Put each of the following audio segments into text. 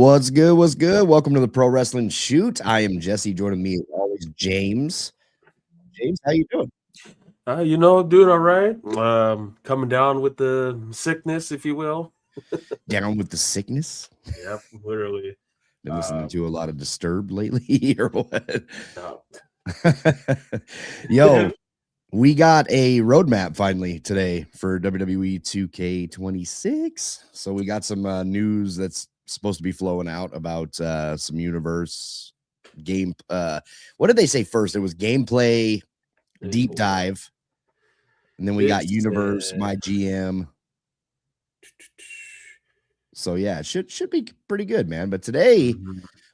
What's good? What's good? Welcome to the Pro Wrestling Shoot. I am Jesse. Joining me as always, James. James, how you doing? Doing all right. Coming down with the sickness, if you will. Down with the sickness? Yep, literally. Been listening to a lot of Disturbed lately, or what? No. Yo, we got a roadmap finally today for WWE 2K26. So we got some news that's supposed to be flowing out about some universe game. What did they say first? It was gameplay deep dive, and then we got universe, my GM. So yeah, it should be pretty good, man. But today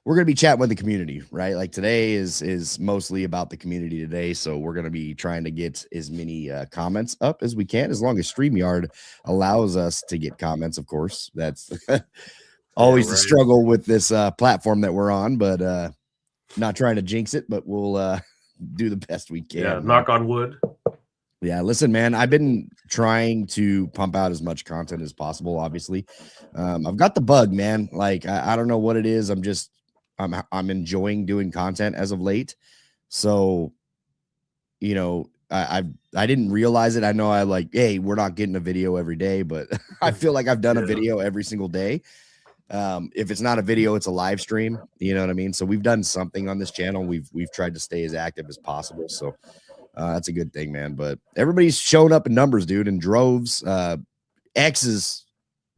we're gonna be chatting with the community, right? Like today is mostly about the community today. So we're gonna be trying to get as many comments up as we can, as long as StreamYard allows us to get comments. Of course, that's always the struggle with this platform that we're on, but not trying to jinx it, but we'll do the best we can. Yeah, knock on wood. Yeah, listen, man, I've been trying to pump out as much content as possible. Obviously, I've got the bug, man. Like I don't know what it is. I'm enjoying doing content as of late. So, you know, I didn't realize it. I know hey, we're not getting a video every day, but I feel like I've done a video every single day. If it's not a video, it's a live stream. You know what I mean? So we've done something on this channel. We've tried to stay as active as possible. So that's a good thing, man. But everybody's showing up in numbers, dude, in droves. X is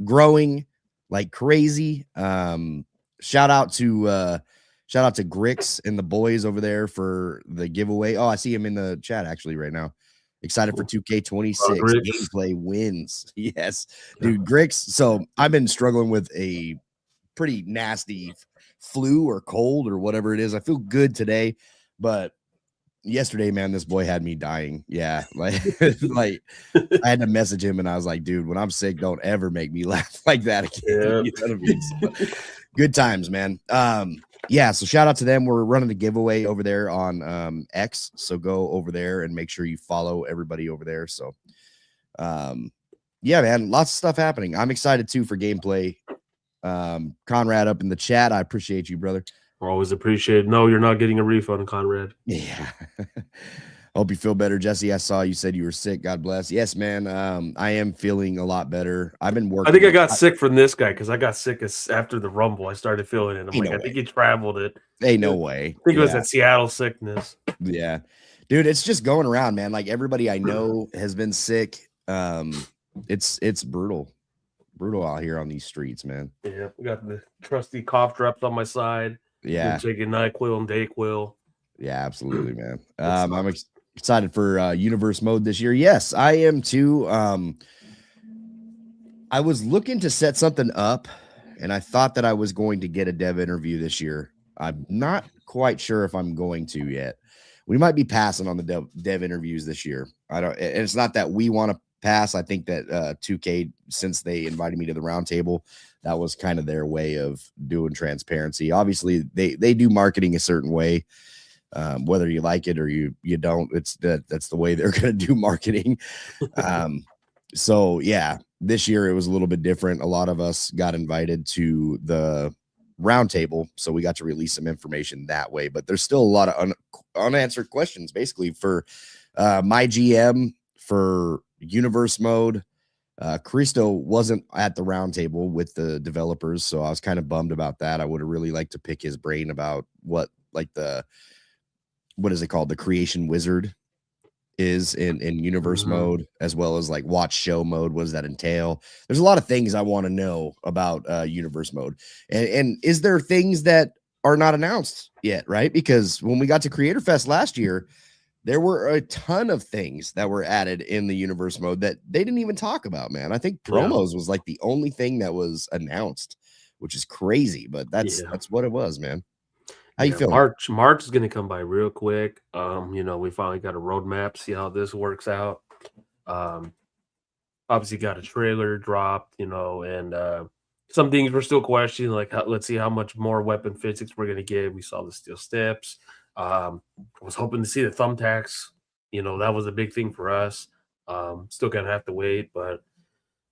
growing like crazy. Shout out to Grix and the boys over there for the giveaway. Oh, I see him in the chat actually right now. Excited for 2K26 gameplay wins. Yes, dude, Grix. So I've been struggling with a pretty nasty flu or cold or whatever it is. I feel good today, but yesterday, man, this boy had me dying. Yeah, like I had to message him and I was like, dude, when I'm sick, don't ever make me laugh like that again. Yeah. You know what I mean? So, good times, man. Yeah, so shout out to them. We're running a giveaway over there on X, so go over there and make sure you follow everybody over there. So yeah, man, lots of stuff happening. I'm excited too for gameplay. Conrad up in the chat, I appreciate you, brother. Always appreciate. No, you're not getting a refund, Conrad. Yeah. Hope you feel better, Jesse. I saw you said you were sick. God bless. Yes, man. I am feeling a lot better. I've been working. I think I got sick from this guy because I got sick after the Rumble. I started feeling it. I'm like, I think he traveled it. Hey, no way. I think it was that Seattle sickness. Yeah, dude, it's just going around, man. Like everybody I know has been sick. It's brutal out here on these streets, man. Yeah, we got the trusty cough drops on my side. Yeah, taking NyQuil and Dayquil. Yeah, absolutely, man. I'm excited for universe mode this year. Yes, I am too. I was looking to set something up, and I thought that I was going to get a dev interview this year. I'm not quite sure if I'm going to yet. We might be passing on the dev interviews this year. And it's not that we want to pass. I think that 2K, since they invited me to the roundtable, that was kind of their way of doing transparency. Obviously, they do marketing a certain way, whether you like it or you don't. That's the way they're going to do marketing. So yeah, this year it was a little bit different. A lot of us got invited to the roundtable, so we got to release some information that way. But there's still a lot of unanswered questions, basically, for my GM, for universe mode. Christo wasn't at the roundtable with the developers, so I was kind of bummed about that. I would have really liked to pick his brain about what is it called, the creation wizard is in universe mode, as well as like watch show mode. What does that entail? There's a lot of things I want to know about universe mode, and is there things that are not announced yet, right? Because when we got to Creator Fest last year, there were a ton of things that were added in the universe mode that they didn't even talk about, man. I think promos was like the only thing that was announced, which is crazy, but that's what it was, man. How you feeling? March is going to come by real quick. We finally got a roadmap, see how this works out. Obviously got a trailer dropped, and some things we're still questioning, like let's see how much more weapon physics we're going to get. We saw the steel steps. I was hoping to see the thumbtacks. That was a big thing for us. Still gonna have to wait, but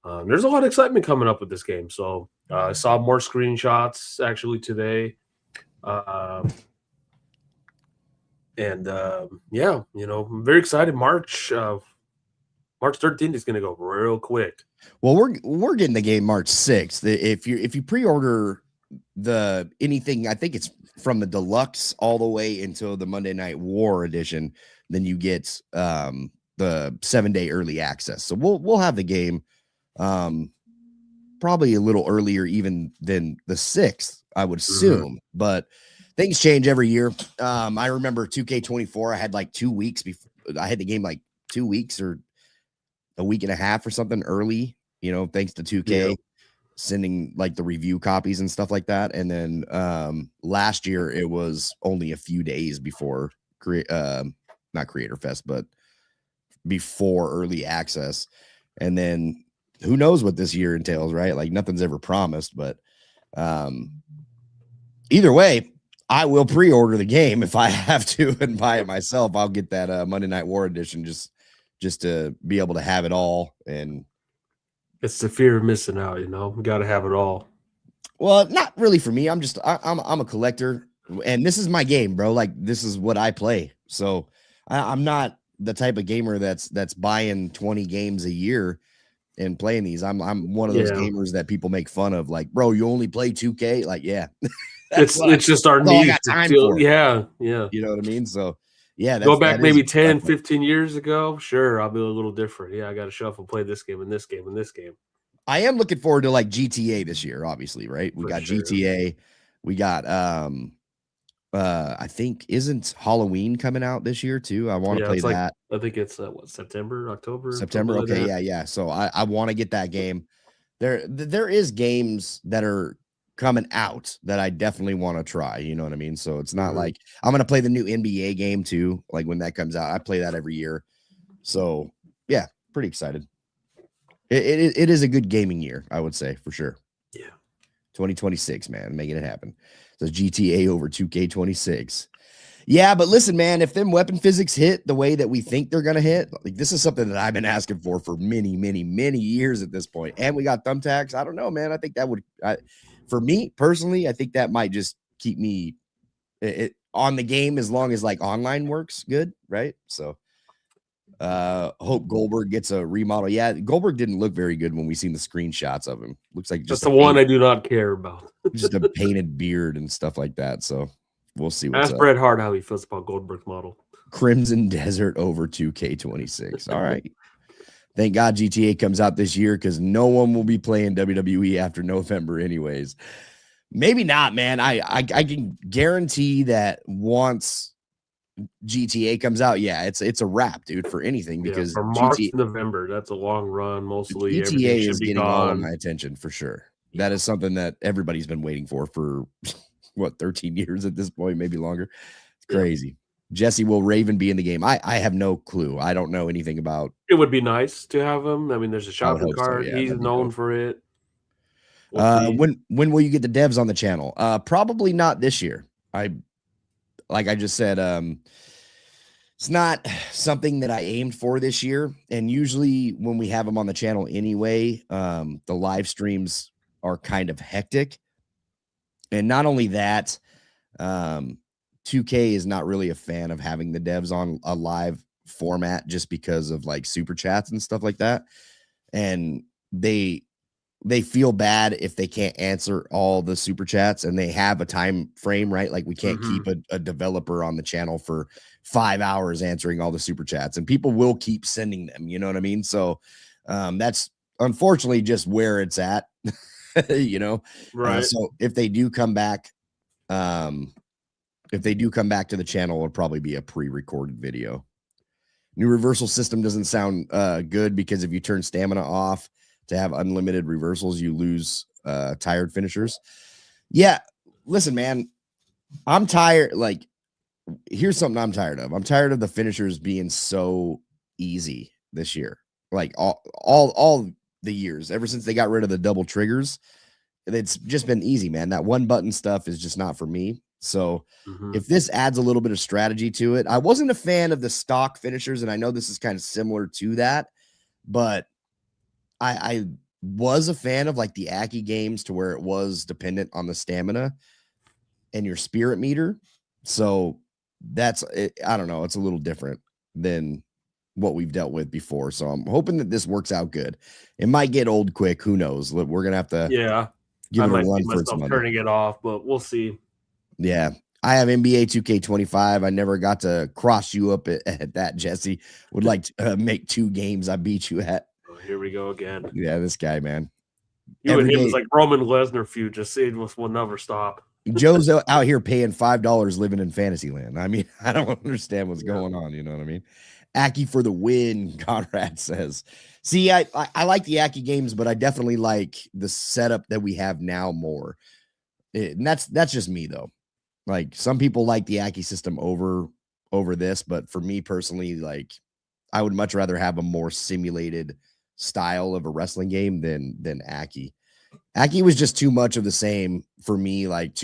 There's a lot of excitement coming up with this game. So I saw more screenshots actually today. Yeah, I'm very excited. March 13th is going to go real quick. Well, we're getting the game March 6th. If you pre-order anything, I think it's from the deluxe all the way until the Monday Night War edition, then you get the 7-day early access. So we'll have the game probably a little earlier even than the 6th, I would assume. But things change every year. I remember 2K24, I had like 2 weeks before I had the game, like 2 weeks or a week and a half or something early, thanks to 2K sending like the review copies and stuff like that. And then last year it was only a few days before not Creator Fest, but before early access. And then who knows what this year entails, right? Like nothing's ever promised, but either way, I will pre-order the game if I have to and buy it myself. I'll get that Monday Night War edition just to be able to have it all. And it's the fear of missing out, we got to have it all. Well, not really for me. I'm a collector, and this is my game, bro. Like this is what I play. So I'm not the type of gamer that's buying 20 games a year and playing these. I'm one of those gamers that people make fun of. Like, bro, you only play 2K? Like, yeah. it's just our need to feel. Yeah. You know what I mean? So yeah, go back maybe 10, 15 years ago. Sure, I'll be a little different. Yeah, I got to shuffle, play this game and this game and this game. I am looking forward to like GTA this year, obviously, right? We got GTA. We got I think isn't Halloween coming out this year too? I want to play that. I think it's September, October. September. Okay, yeah. So I want to get that game. There is games that are coming out that I definitely want to try. You know what I mean? So it's not like I'm gonna play the new NBA game too. Like when that comes out, I play that every year. So yeah, pretty excited. It is a good gaming year, I would say, for sure. Yeah. 2026, man, making it happen. So GTA over 2K26. Yeah, but listen, man, if them weapon physics hit the way that we think they're going to hit, like this is something that I've been asking for many, many, many years at this point. And we got thumbtacks. I don't know, man. I think that would, for me personally, I think that might just keep me on the game as long as like online works good, right? So hope Goldberg gets a remodel. Yeah, Goldberg didn't look very good when we seen the screenshots of him. Looks like just the one I do not care about. Just a painted beard and stuff like that. So we'll see what's up. Ask Bret Hart how he feels about Goldberg's model. Crimson Desert over 2K26. All right. Thank God GTA comes out this year because no one will be playing WWE after November anyways. Maybe not, man. I can guarantee that once GTA comes out, yeah, it's a wrap, dude, for anything because for March, November, that's a long run. Mostly GTA is getting all of my attention for sure. Yeah. That is something that everybody's been waiting for what 13 years at this point, maybe longer. It's crazy. Yeah. Jesse, will Raven be in the game? I have no clue. I don't know anything about. It would be nice to have him. I mean, there's a shopping cart. So, yeah, he's known for it. When will you get the devs on the channel? Probably not this year. Like I just said, it's not something that I aimed for this year. And usually when we have them on the channel anyway, the live streams are kind of hectic. And not only that, 2K is not really a fan of having the devs on a live format just because of like super chats and stuff like that. And they feel bad if they can't answer all the super chats and they have a time frame, right? Like we can't keep a developer on the channel for 5 hours answering all the super chats, and people will keep sending them. You know what I mean? So that's unfortunately just where it's at, right. So if they do come back, to the channel, it'll probably be a pre-recorded video. New reversal system doesn't sound good because if you turn stamina off to have unlimited reversals, you lose tired finishers. Yeah, listen, man, I'm tired. Like, here's something I'm tired of. I'm tired of the finishers being so easy this year. Like all the years, ever since they got rid of the double triggers, it's just been easy, man. That one button stuff is just not for me. So if this adds a little bit of strategy to it, I wasn't a fan of the stock finishers, and I know this is kind of similar to that, but I was a fan of like the Aki games to where it was dependent on the stamina and your spirit meter. So that's it. I don't know. It's a little different than what we've dealt with before. So I'm hoping that this works out good. It might get old quick. Who knows? We're gonna have to give I it a might see run for its myself money. turning it off, but we'll see. Yeah. I have NBA 2K25. I never got to cross you up at that, Jesse. Would like to make 2 games I beat you at. Oh, here we go again. Yeah, this guy, man. You Every and him day- is like Roman Lesnar feud. Just it will never stop. Joe's out here paying $5 living in Fantasyland. I mean, I don't understand what's going on. You know what I mean? Aki for the win, Conrad says. See, I like the Aki games, but I definitely like the setup that we have now more. And that's just me though. Like some people like the Aki system over this, but for me personally, like I would much rather have a more simulated style of a wrestling game than Aki. Aki was just too much of the same for me. Like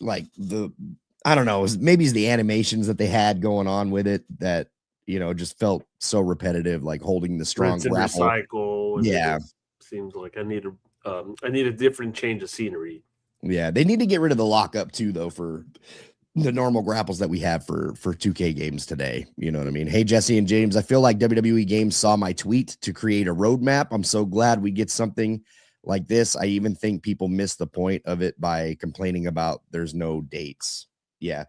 I don't know, maybe it's the animations that they had going on with it that just felt so repetitive, like holding the strong grapple. Recycle. And yeah, seems like I need a different change of scenery. Yeah, they need to get rid of the lockup too, though, for the normal grapples that we have for 2K games today. You know what I mean? Hey, Jesse and James, I feel like WWE Games saw my tweet to create a roadmap. I'm so glad we get something like this. I even think people miss the point of it by complaining about there's no dates. Yeah.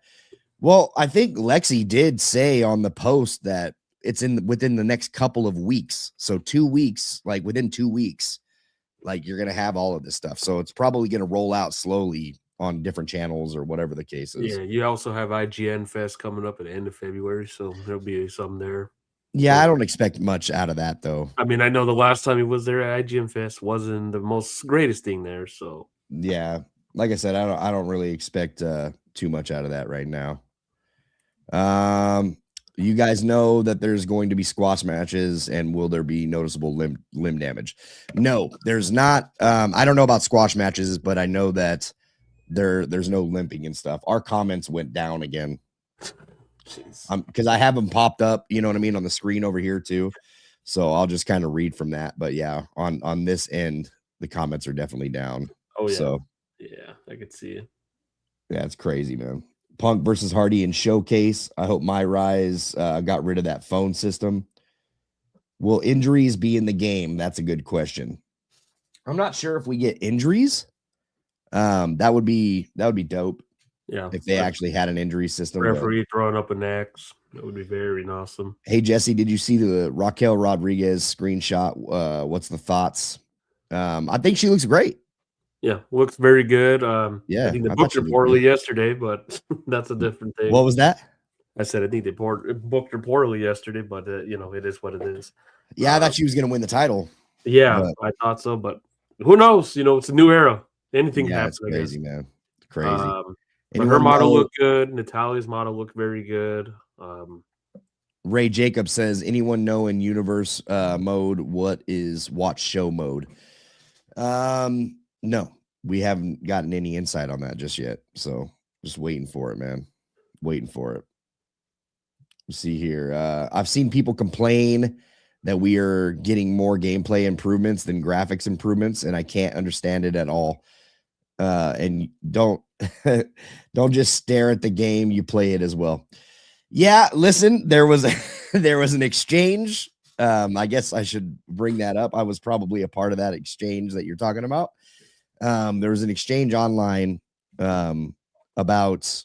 Well, I think Lexi did say on the post that it's within the next couple of weeks. So 2 weeks, like within 2 weeks. Like you're going to have all of this stuff. So it's probably going to roll out slowly on different channels or whatever the case is. Yeah, you also have IGN Fest coming up at the end of February, so there'll be some there. Yeah, I don't expect much out of that though. I mean, I know the last time he was there at IGN Fest wasn't the most greatest thing there, so yeah, like I said, I don't really expect too much out of that right now. You guys know that there's going to be squash matches, and will there be noticeable limb damage? No, there's not. I don't know about squash matches, but I know that there's no limping and stuff. Our comments went down again. Because I have them popped up, you know what I mean, on the screen over here too. So I'll just kind of read from that. But yeah, on this end, the comments are definitely down. Oh yeah. So yeah, I could see it. Yeah, it's crazy, man. Punk versus Hardy in Showcase. I hope My Rise got rid of that phone system. Will injuries be in the game? That's a good question. I'm not sure if we get injuries. That would be dope. Yeah, if they actually had an injury system. Referee throwing up an X, that would be very awesome. Hey Jesse, did you see the Raquel Rodriguez screenshot? What's the thoughts? I think she looks great. Yeah, looks very good. Yeah, I think they booked her poorly yesterday, but that's a different thing. What was that? I said I think they booked her poorly yesterday, but it is what it is. Yeah, I thought she was going to win the title. Yeah, I thought so, but who knows? It's a new era. Anything happens. It's crazy, man. It's crazy. But her model looked good. Natalia's model looked very good. Ray Jacob says, anyone know in universe mode what is watch show mode? No, we haven't gotten any insight on that just yet. So just waiting for it, man. Waiting for it. Let's see here. I've seen people complain that we are getting more gameplay improvements than graphics improvements, and I can't understand it at all. And don't just stare at the game, you play it as well. Yeah, listen, there was an exchange. I guess I should bring that up. I was probably a part of that exchange that you're talking about. There was an exchange online about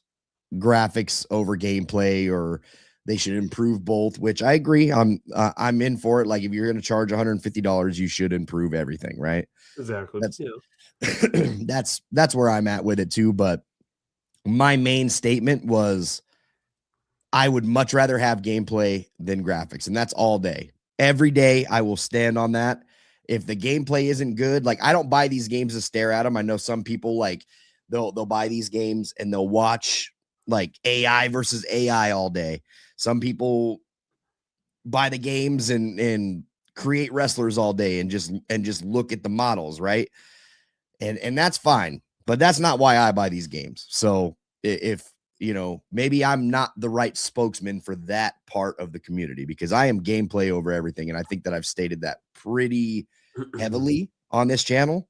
graphics over gameplay, or they should improve both, which I agree. I'm in for it. Like if you're going to charge $150, you should improve everything, right? Exactly. That's where I'm at with it too. But my main statement was I would much rather have gameplay than graphics, and that's all day. Every day I will stand on that. If the gameplay isn't good, like I don't buy these games to stare at them. I know some people like they'll buy these games and they'll watch like AI versus AI all day. Some people buy the games and create wrestlers all day and just look at the models, right? And that's fine, but that's not why I buy these games. So if maybe I'm not the right spokesman for that part of the community, because I am gameplay over everything. And I think that I've stated that pretty heavily on this channel,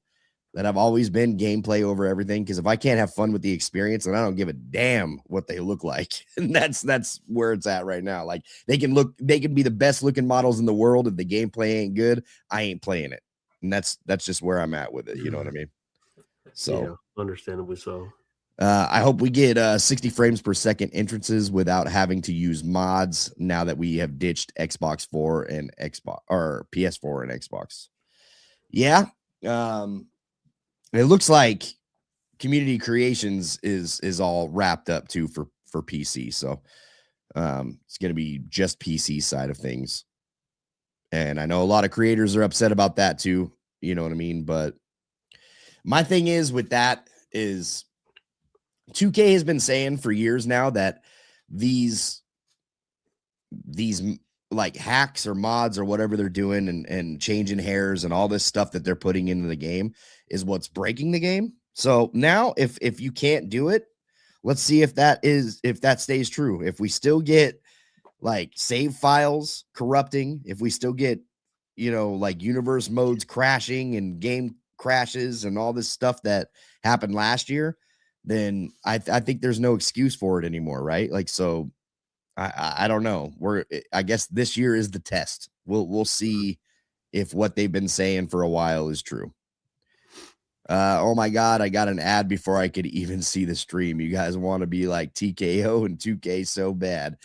that I've always been gameplay over everything. Because if I can't have fun with the experience, then I don't give a damn what they look like. And that's where it's at right now. Like, they can be the best looking models in the world. If the gameplay ain't good, I ain't playing it. And that's just where I'm at with it. You know what I mean? So yeah, understandably so. I hope we get 60 frames per second entrances without having to use mods, now that we have ditched Xbox 4 and Xbox, or PS4 and Xbox. Yeah. It looks like Community Creations is all wrapped up too for PC. So it's going to be just PC side of things. And I know a lot of creators are upset about that too. You know what I mean? But my thing is with that is, 2K has been saying for years now that these like hacks or mods or whatever they're doing, and changing hairs and all this stuff that they're putting into the game is what's breaking the game. So now if you can't do it, let's see if that stays true. If we still get like save files corrupting, if we still get, like universe modes crashing and game crashes and all this stuff that happened last year, then I think there's no excuse for it anymore, right? Like, so I don't know. I guess this year is the test. We'll see if what they've been saying for a while is true. Oh my God, I got an ad before I could even see the stream. You guys want to be like TKO and 2K so bad.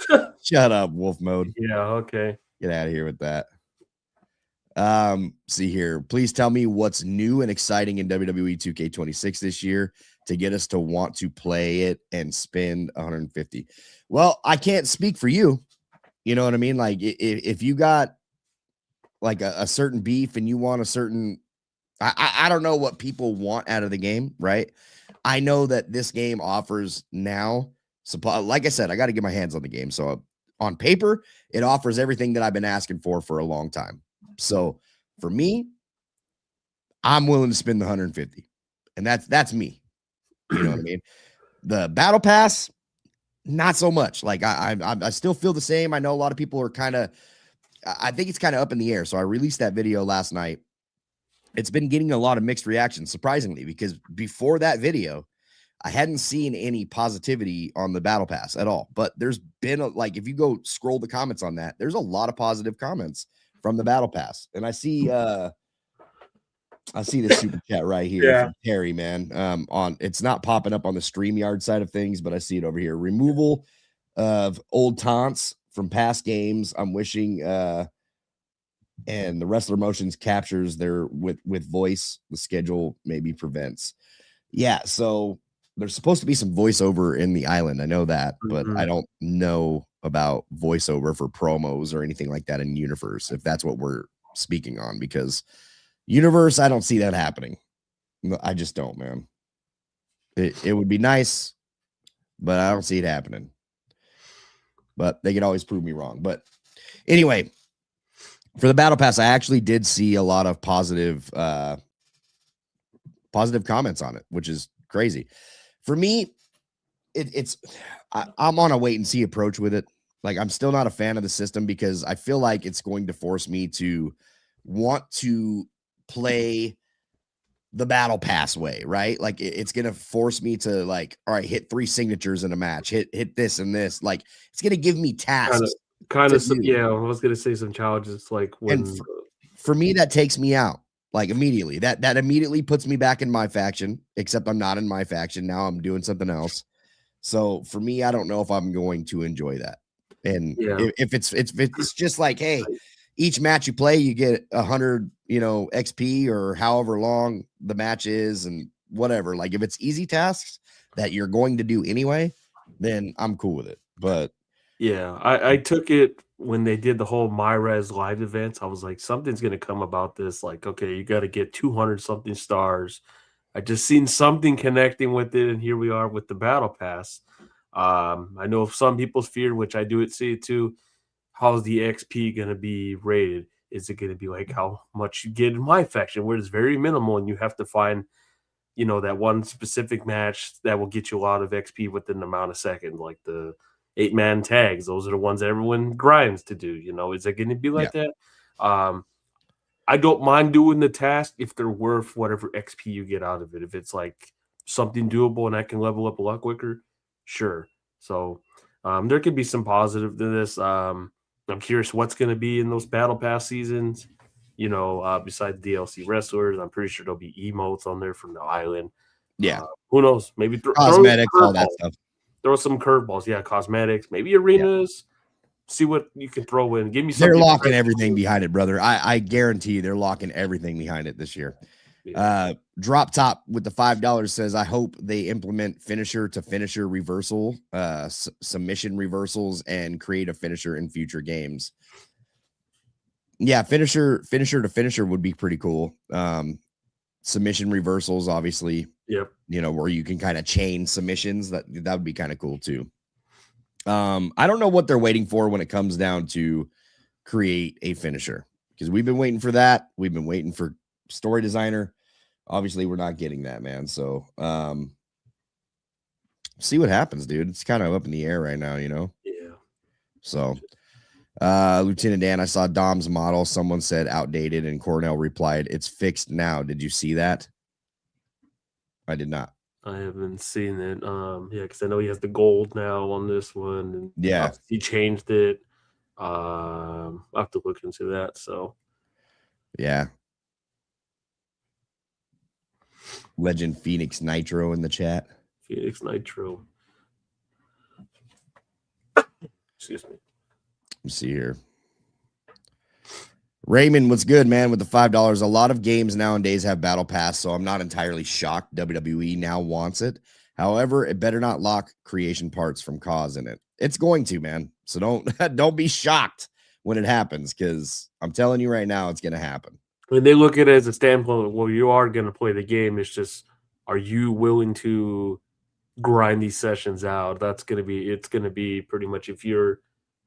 Shut up, Wolf Mode. Yeah, okay. Get out of here with that. See here. Please tell me what's new and exciting in WWE 2K26 this year to get us to want to play it and spend 150. Well, I can't speak for you. You know what I mean? Like, if you got like a certain beef and you want a certain, I don't know what people want out of the game, right? I know that this game offers now supply. Like I said, I got to get my hands on the game. So on paper, it offers everything that I've been asking for a long time. So for me, I'm willing to spend the 150, and that's me. You know what I mean? The battle pass, not so much. Like I still feel the same. I know a lot of people are I think it's kind of up in the air. So I released that video last night. It's been getting a lot of mixed reactions, surprisingly, because before that video, I hadn't seen any positivity on the battle pass at all. But there's been if you go scroll the comments on that, there's a lot of positive comments from the battle pass. And I see this super chat right here from Terry, man. It's not popping up on the StreamYard side of things, but I see it over here. Removal of old taunts from past games. I'm wishing and the wrestler motions captures their with voice. The schedule maybe prevents. Yeah, so there's supposed to be some voiceover in the island. I know that, but I don't know about voiceover for promos or anything like that in Universe, if that's what we're speaking on, because Universe, I don't see that happening. I just don't, man. It would be nice, but I don't see it happening. But they can always prove me wrong. But anyway, for the battle pass, I actually did see a lot of positive comments on it, which is crazy. For me, I'm on a wait and see approach with it. Like, I'm still not a fan of the system because I feel like it's going to force me to want to play the battle pass way, right? Like, it's going to force me to all right, hit 3 signatures in a match, hit this and this. Like, it's going to give me tasks. Kind of, yeah. I was going to say some challenges, like when. And for me, that takes me out. Like, immediately, that immediately puts me back in my faction, except I'm not in my faction. Now I'm doing something else. So for me, I don't know if I'm going to enjoy that. And if it's just like, hey, each match you play, you get 100, XP or however long the match is and whatever. Like, if it's easy tasks that you're going to do anyway, then I'm cool with it. But yeah, I took it when they did the whole MyRes live events. I was like, something's going to come about this. Like, okay, you got to get 200 something stars. I just seen something connecting with it, and here we are with the battle pass. I know some people's fear, which I do see it too. How's the XP going to be rated? Is it going to be like how much you get in my faction, where it's very minimal, and you have to find you know, that one specific match that will get you a lot of XP within the amount of seconds, like the 8-man tags. Those are the ones that everyone grinds to do. You know, is it going to be like that? I don't mind doing the task if they're worth whatever XP you get out of it. If it's like something doable and I can level up a lot quicker, sure. So there could be some positive to this. I'm curious what's going to be in those battle pass seasons. You know, besides DLC wrestlers, I'm pretty sure there'll be emotes on there from the island. Yeah. Who knows? Maybe cosmetics, all that stuff. Throw some curveballs. Yeah, cosmetics, maybe arenas. Yeah. See what you can throw in. Give me something. They're locking everything behind it, brother. I guarantee they're locking everything behind it this year. Yeah. Drop Top with the $5 says, I hope they implement finisher to finisher reversal, submission reversals, and create a finisher in future games. Yeah, finisher to finisher would be pretty cool. Submission reversals, obviously. Yep. You know, where you can kind of chain submissions. That would be kind of cool too. I don't know what they're waiting for when it comes down to create a finisher, because we've been waiting for that. We've been waiting for story designer. Obviously, we're not getting that, man. So see what happens, dude. It's kind of up in the air right now, you know? Yeah. So Lieutenant Dan, I saw Dom's model. Someone said outdated, and Cornell replied, it's fixed now. Did you see that? I did not. I haven't seen it. Yeah, because I know he has the gold now on this one. And yeah, he changed it. I'll have to look into that. So yeah. Legend Phoenix Nitro in the chat. Phoenix Nitro. Excuse me. Let's see here. Raymond, what's good, man, with the $5? A lot of games nowadays have battle pass, so I'm not entirely shocked WWE now wants it. However, it better not lock creation parts from cause in it. It's going to, man. So don't be shocked when it happens, because I'm telling you right now, it's going to happen. When they look at it as a standpoint, well, you are going to play the game. It's just, are you willing to grind these sessions out? It's going to be pretty much, if you're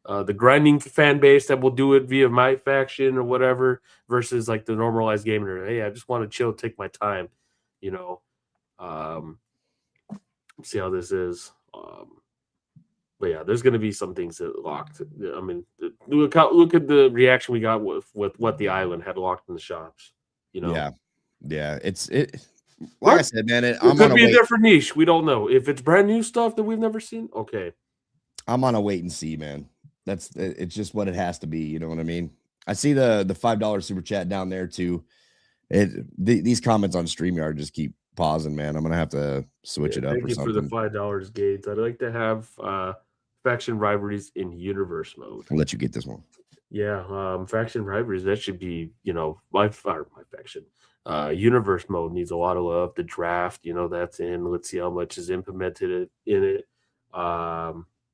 the grinding fan base that will do it via my faction or whatever, versus like the normalized gamer. Hey, I just want to chill, take my time, you know. See how this is. But yeah, there's going to be some things that locked. I mean, look at the reaction we got with what the island had locked in the shops. You know. Yeah. Like I said, man, it could be a different niche. We don't know if it's brand new stuff that we've never seen. Okay, I'm on a wait and see, man. It's just what it has to be. You know what I mean? I see the $5 super chat down there too. These comments on StreamYard just keep pausing, man. I'm gonna have to switch it up or something. For the $5 Gates. I'd like to have faction rivalries in universe mode. I'll let you get this one. Yeah, faction rivalries, that should be, you know, my faction. Universe mode needs a lot of love. The draft, you know, that's in. Let's see how much is implemented in it.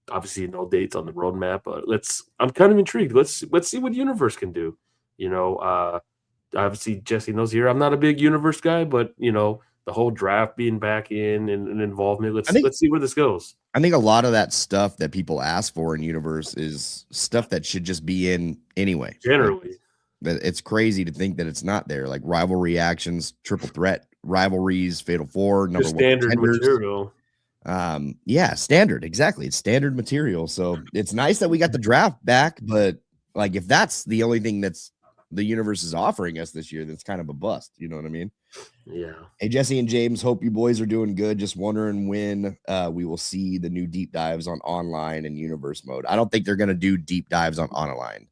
Obviously, no dates on the roadmap, but I'm kind of intrigued. Let's see what Universe can do. You know, obviously Jesse knows here I'm not a big Universe guy, but you know, the whole draft being back in and involvement. Let's see where this goes. I think a lot of that stuff that people ask for in Universe is stuff that should just be in anyway. Generally, it's crazy to think that it's not there. Like rivalry actions, triple threat rivalries, Fatal 4, number one standard material. Yeah, standard. Exactly. It's standard material. So it's nice that we got the draft back, but like if that's the only thing that's the Universe is offering us this year, that's kind of a bust. You know what I mean? Yeah. Hey, Jesse and James, hope you boys are doing good. Just wondering when we will see the new deep dives on online and Universe mode. I don't think they're going to do deep dives on online.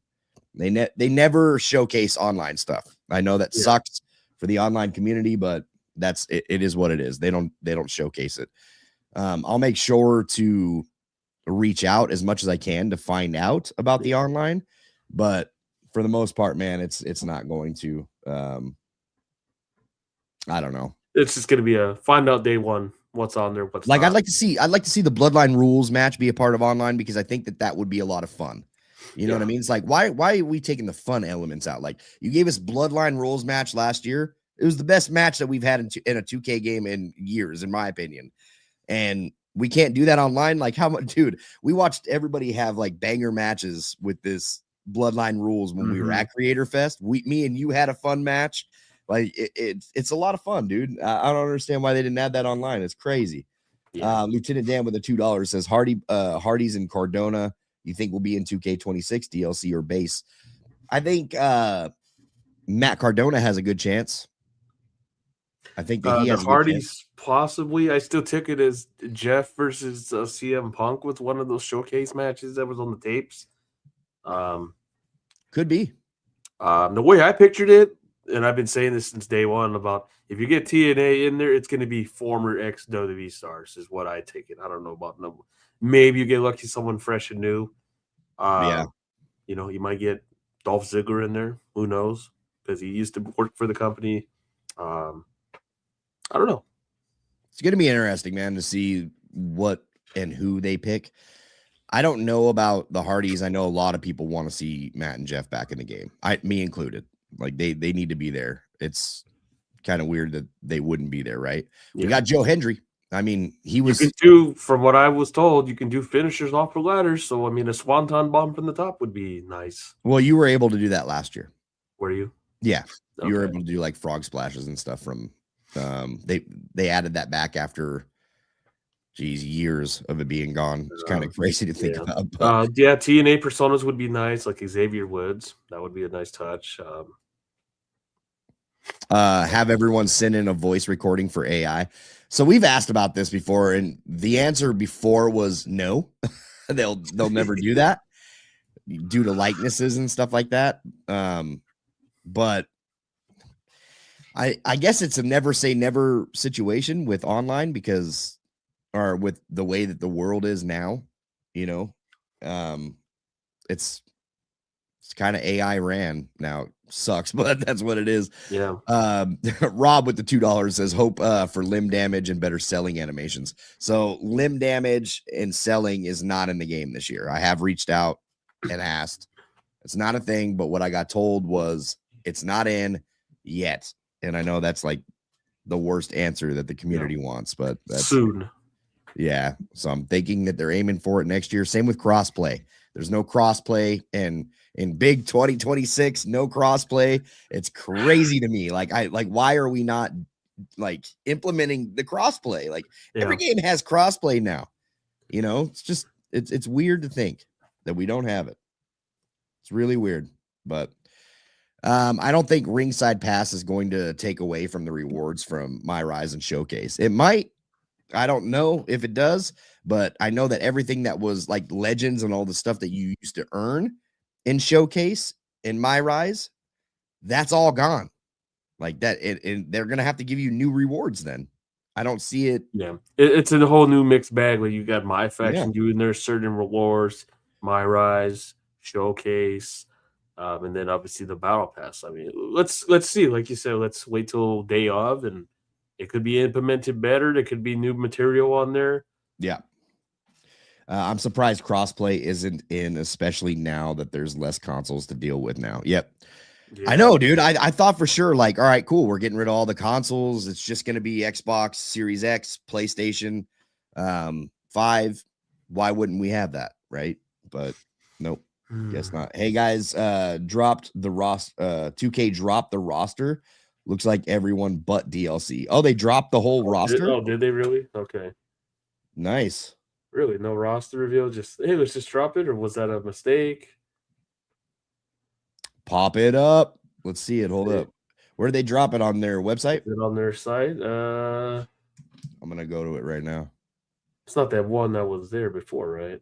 They never showcase online stuff. I know that sucks for the online community, but that's it. It is what it is. They don't showcase it. I'll make sure to reach out as much as I can to find out about the online, but for the most part, man, it's not going to. I don't know. It's just going to be a find out day one. What's on there? What's like not. I'd like to see the Bloodline rules match be a part of online, because I think that would be a lot of fun. You know what I mean? It's like, why are we taking the fun elements out? Like, you gave us Bloodline rules match last year. It was the best match that we've had in a 2K game in years, in my opinion. And we can't do that online. Like, how much, dude? We watched everybody have like banger matches with this Bloodline rules when we were at Creator Fest. Me and you had a fun match. Like it's a lot of fun, dude. I don't understand why they didn't add that online. It's crazy. Yeah. Lieutenant Dan with a $2 says Hardy's and Cardona. You think will be in 2K26 DLC or base? I think Matt Cardona has a good chance. I think that he The has a good chance. Hardys possibly. I still took it as Jeff versus CM Punk with one of those showcase matches that was on the tapes. Could be. The way I pictured it, and I've been saying this since day one, about if you get TNA in there, it's going to be former ex WWE stars, is what I take it. I don't know about them. Maybe you get lucky, someone fresh and new. Yeah. You know, you might get Dolph Ziggler in there. Who knows? Because he used to work for the company. I don't know. It's going to be interesting, man, to see what and who they pick. I don't know about the Hardys. I know a lot of people want to see Matt and Jeff back in the game. Me included. Like they need to be there. It's kind of weird that they wouldn't be there, right? Yeah. We got Joe Hendry. I mean, he was. You can do, from what I was told, you can do finishers off the ladders. So I mean, a swanton bomb from the top would be nice. Well, you were able to do that last year. Were you? Yeah, Okay. you were able to do like frog splashes and stuff from. They added that back after. Geez, years of it being gone. It's kind of crazy to think about. But. Yeah, TNA personas would be nice, like Xavier Woods. That would be a nice touch. Have everyone send in a voice recording for AI. So we've asked about this before, and the answer before was no. they'll never do that due to likenesses and stuff like that. But I guess it's a never say never situation with online because, or with the way that the world is now, you know, it's kind of AI ran now. Sucks, but that's what it is. Yeah. Rob with the $2 says hope for limb damage and better selling animations. So limb damage and selling is not in the game this year. I have reached out and asked. It's not a thing, but what I got told was it's not in yet. And I know that's like the worst answer that the community wants, but that's soon. Yeah. So I'm thinking that they're aiming for it next year. Same with crossplay. There's no crossplay, and in big 2026, no crossplay. It's crazy to me. Like why are we not like implementing the crossplay? Like every game has crossplay now. You know, it's just it's weird to think that we don't have it. It's really weird, but I don't think Ringside Pass is going to take away from the rewards from My Rise and Showcase. It might. I don't know if it does, but I know that everything that was like Legends and all the stuff that you used to earn in Showcase in My Rise, that's all gone. Like that, and they're gonna have to give you new rewards. Then I don't see it. Yeah, it's a whole new mixed bag. Like you got My Faction doing their certain rewards, My Rise, Showcase, and then obviously the Battle Pass. I mean, let's see. Like you said, let's wait till day of, and it could be implemented better. There could be new material on there. Yeah. I'm surprised crossplay isn't in, especially now that there's less consoles to deal with now. Yep. Yeah. I know, dude. I thought for sure, like, all right, cool. We're getting rid of all the consoles. It's just going to be Xbox Series X, PlayStation 5. Why wouldn't we have that? Right. But nope, guess not. Hey, guys, dropped the 2K dropped the roster. Looks like everyone but DLC. Oh, they dropped the whole roster? Did they really? Okay. Nice. Really? No roster reveal? Just, hey, let's just drop it? Or was that a mistake? Pop it up. Let's see it. Hold up. Where do they drop it? On their website? Is it on their site? I'm going to go to it right now. It's not that one that was there before, right?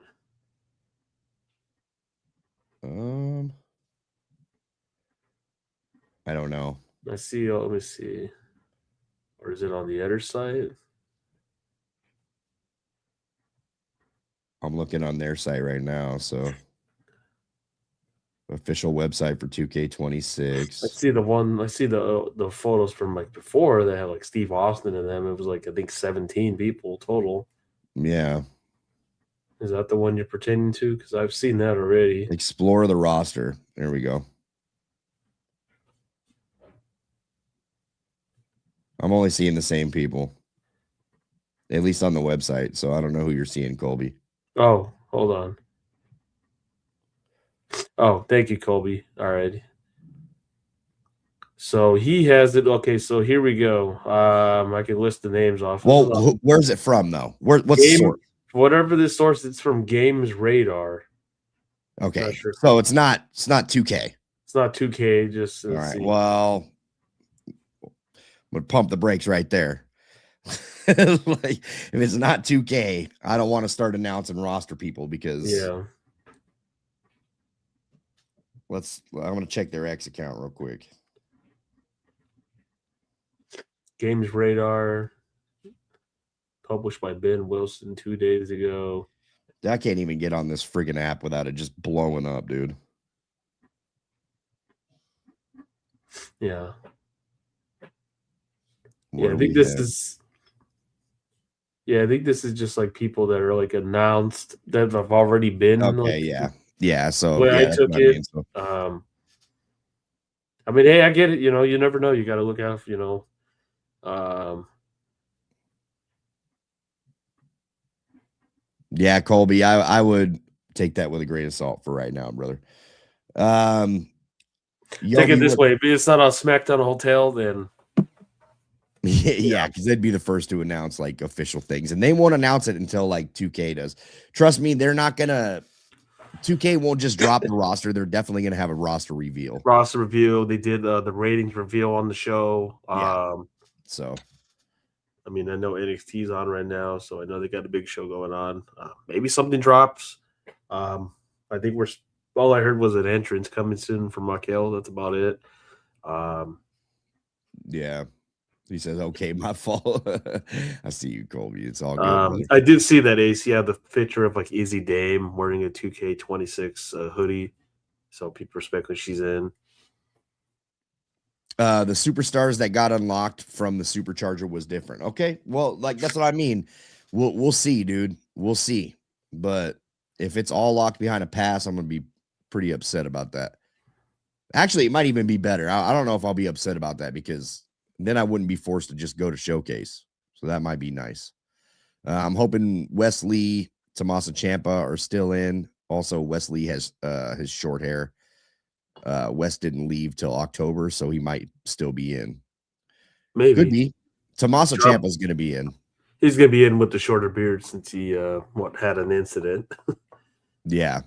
I don't know. I see. Let me see. Or is it on the other site? I'm looking on their site right now. So, official website for 2K26. I see the one. I see the photos from like before. They had like Steve Austin in them. It was like I think 17 people total. Yeah. Is that the one you're pertaining to? Because I've seen that already. Explore the roster. There we go. I'm only seeing the same people, at least on the website. So I don't know who you're seeing, Colby. Oh, hold on. Oh, thank you, Colby. All right. So he has it. Okay, so here we go. I can list the names off. Well, where's it from though? What's the Game, source? whatever the source, it's from Games Radar. Not Okay, sure. so it's not 2K. It's not 2K. Just All let's right. see. Well, would pump the brakes right there. Like if it's not 2K, I don't want to start announcing roster people because Yeah, I'm gonna check their X account real quick. Games Radar, published by Ben Wilson 2 days ago. I can't even get on this friggin' app without it just blowing up, dude. Yeah. What I do think we this have? is. Yeah, I think this is just like people that are like announced that have already been Okay, like yeah. Yeah, the so way I yeah, that's took what I it. mean. So I mean, hey, I get it. You never know. You got to look out. Um, yeah, Colby, I would take that with a grain of salt for right now, brother. take it Yobi, this what? way: if it's not on SmackDown Hotel, then Yeah, because they'd be the first to announce like official things, and they won't announce it until like 2K does. Trust me, they're not gonna. 2K won't just drop the roster. They're definitely gonna have a roster reveal. roster review. They did the ratings reveal on the show. Yeah. So I mean, I know NXT's on right now, so I know they got a big show going on. Maybe something drops. I think all I heard was an entrance coming soon from Raquel. That's about it. yeah. He says, "Okay, my fault." I see you, Colby. It's all good, brother. I did see that Ace. Yeah, the picture of like Izzy Dame wearing a 2K26 hoodie, so people respect what she's in. The superstars that got unlocked from the supercharger was different. Okay, well, like that's what I mean. We'll see, dude. We'll see. But if it's all locked behind a pass, I'm gonna be pretty upset about that. Actually, it might even be better. I don't know if I'll be upset about that because then I wouldn't be forced to just go to showcase. So that might be nice. I'm hoping Wesley, Tommaso Ciampa are still in. Also, Wesley has his short hair. West didn't leave till October, so he might still be in. Could Maybe be. Tommaso Drop- Ciampa is going to be in. he's gonna be in with the shorter beard since he had an incident. Yeah.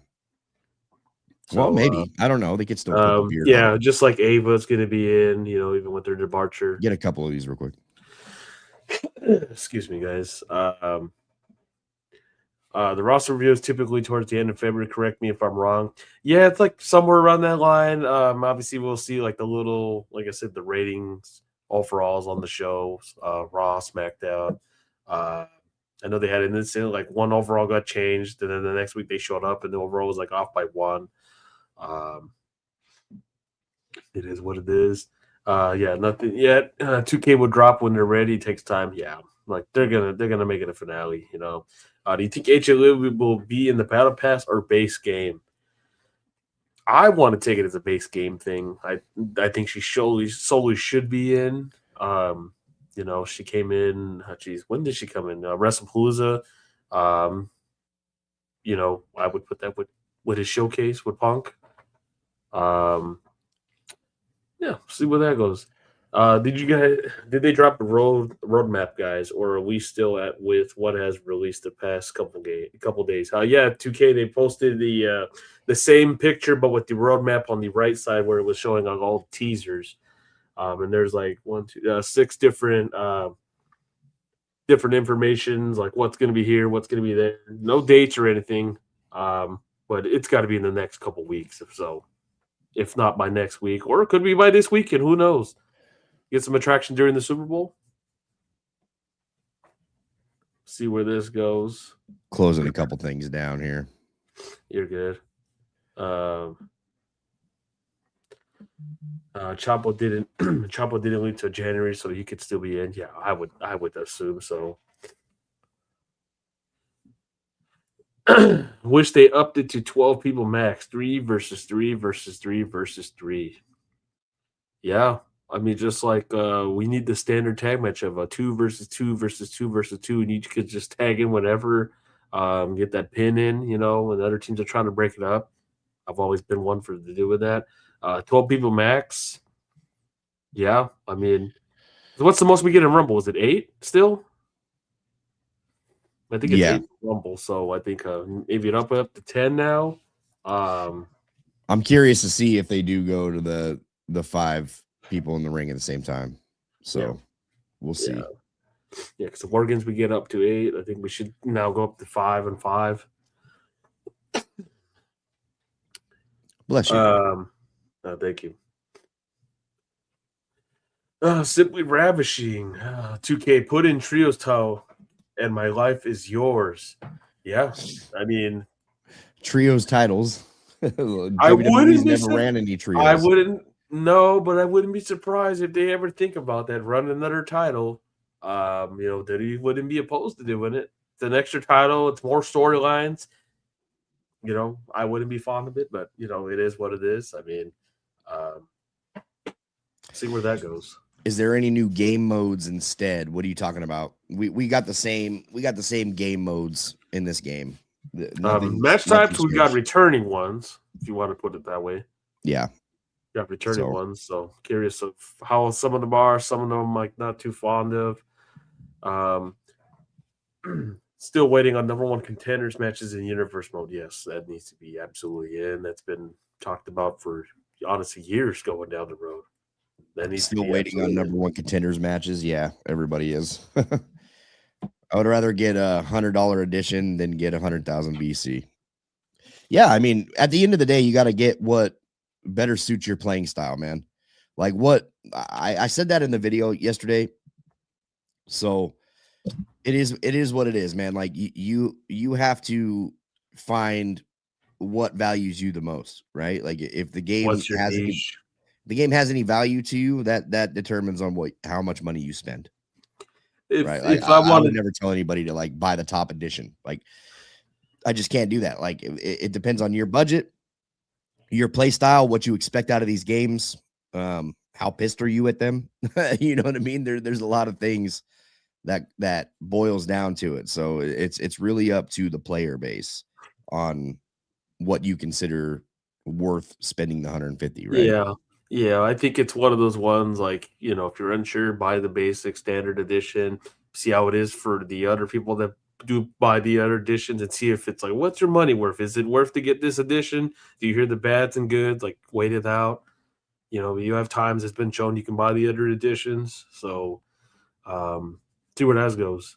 So Well, maybe. I don't know. They could still put the beard on. yeah, just like Ava's gonna be in. Even with their departure. Get a couple of these real quick. Excuse me, guys. The roster review is typically towards the end of February. Correct me if I'm wrong. Yeah, it's like somewhere around that line. Obviously, we'll see like the little, like I said, the ratings overalls on the show, Raw, SmackDown. I know they had an incident, like one overall got changed, and then the next week they showed up and the overall was like off by one. Um, it is what it is. Yeah, nothing yet. 2K will drop when they're ready. It takes time. Yeah, like they're gonna make it a finale. Do you think HLA will be in the battle pass or base game? I want to take it as a base game thing. I think she solely should be in. She came in. Geez, when did she come in? WrestlePalooza. I would put that with his showcase with Punk. Yeah, see where that goes. Did they drop the roadmap, guys, or are we still at with what has released the past couple days? Yeah, 2K they posted the same picture but with the roadmap on the right side where it was showing on all teasers. And there's like six different informations like what's going to be here, what's going to be there. No dates or anything, but it's got to be in the next couple weeks, if not by next week, or it could be by this weekend. Who knows? Get some attraction during the Super Bowl. See where this goes. Closing a couple things down here. You're good. Chapo didn't Chapo didn't leave till January, so he could still be in. Yeah, I would assume so. Wish they upped it to 12 people max. 3 versus 3 versus 3 versus 3. Yeah. I mean, just like we need the standard tag match of a 2 versus 2 versus 2 versus 2, and each could just tag in whatever, get that pin in, when other teams are trying to break it up. I've always been one for to do with that. 12 people max. Yeah, I mean, what's the most we get in Rumble? Is it 8 still? I think it's Yeah, 8 Rumble, so I think maybe up to 10 now. I'm curious to see if they do go to the 5 people in the ring at the same time. Yeah, So we'll yeah, see. yeah. Because the Morgans we get up to 8. I think we should now go up to 5 and 5. Bless you. Thank you. Simply ravishing. 2K put in trios toe, and my life is yours. Yeah, I mean, Trios titles. I WWE's wouldn't be. never ran any I trios. wouldn't. No, but I wouldn't be surprised if they ever think about that. Run another title. That he wouldn't be opposed to doing it. It's an extra title. It's more storylines. I wouldn't be fond of it, but it is what it is. I mean, um, see where that goes. Is there any new game modes instead? What are you talking about? We got the same game modes in this game. Match types, we got returning ones, if you want to put it that way. Yeah. Got returning ones. So curious of how some of them are. Some of them I'm like not too fond of. Still waiting on #1 contenders matches in universe mode. Yes, that needs to be absolutely in. That's been talked about for honestly years going down the road. That needs Still to be waiting on #1 contenders matches. Yeah, everybody is. I would rather get a $100 edition than get 100,000 BC. Yeah, I mean, at the end of the day, you got to get what better suits your playing style, man. Like what I said that in the video yesterday. So it is what it is, man. Like you have to find what values you the most, right? Like if the game What's your has niche? the game has any value to you, that determines on how much money you spend. Right. Like If I I would wanted, never tell anybody to like buy the top edition. Like I just can't do that. Like it depends on your budget, your play style, what you expect out of these games. How pissed are you at them? You know what I mean? There's a lot of things that boils down to it. So it's really up to the player base on what you consider worth spending the 150, right? yeah, I think it's one of those ones like if you're unsure, buy the basic standard edition. See how it is for the other people that do buy the other editions, and see if it's like what's your money worth. Is it worth to get this edition? Do you hear the bads and goods? Like wait it out. You have times it's been shown you can buy the other editions. So see where that goes.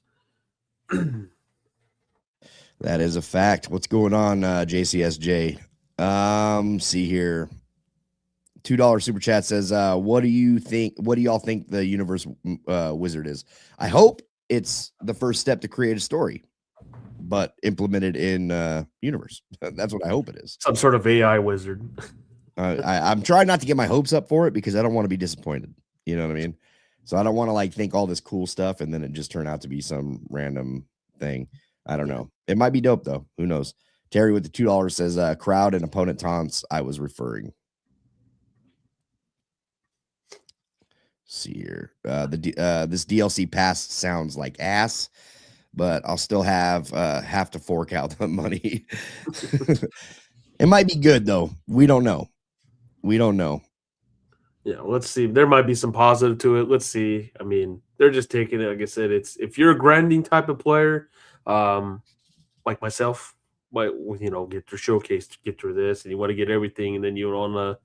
That is a fact. What's going on, JCSJ? See here. $2 super chat says, what do you think? What do y'all think the universe wizard is? I hope it's the first step to create a story, but implemented in universe. That's what I hope it is. Some sort of AI wizard. I'm trying not to get my hopes up for it because I don't want to be disappointed. You know what I mean? So I don't want to like think all this cool stuff and then it just turn out to be some random thing. I don't know. It might be dope though. Who knows? Terry with the $2 says, crowd and opponent taunts. I was referring. See here. This DLC pass sounds like ass, but I'll still have to fork out the money. It might be good though. We don't know. Yeah, let's see. There might be some positive to it. Let's see. I mean, they're just taking it. Like I said, it's if you're a grinding type of player, like myself, might get through showcase, get through this, and you want to get everything, and then you want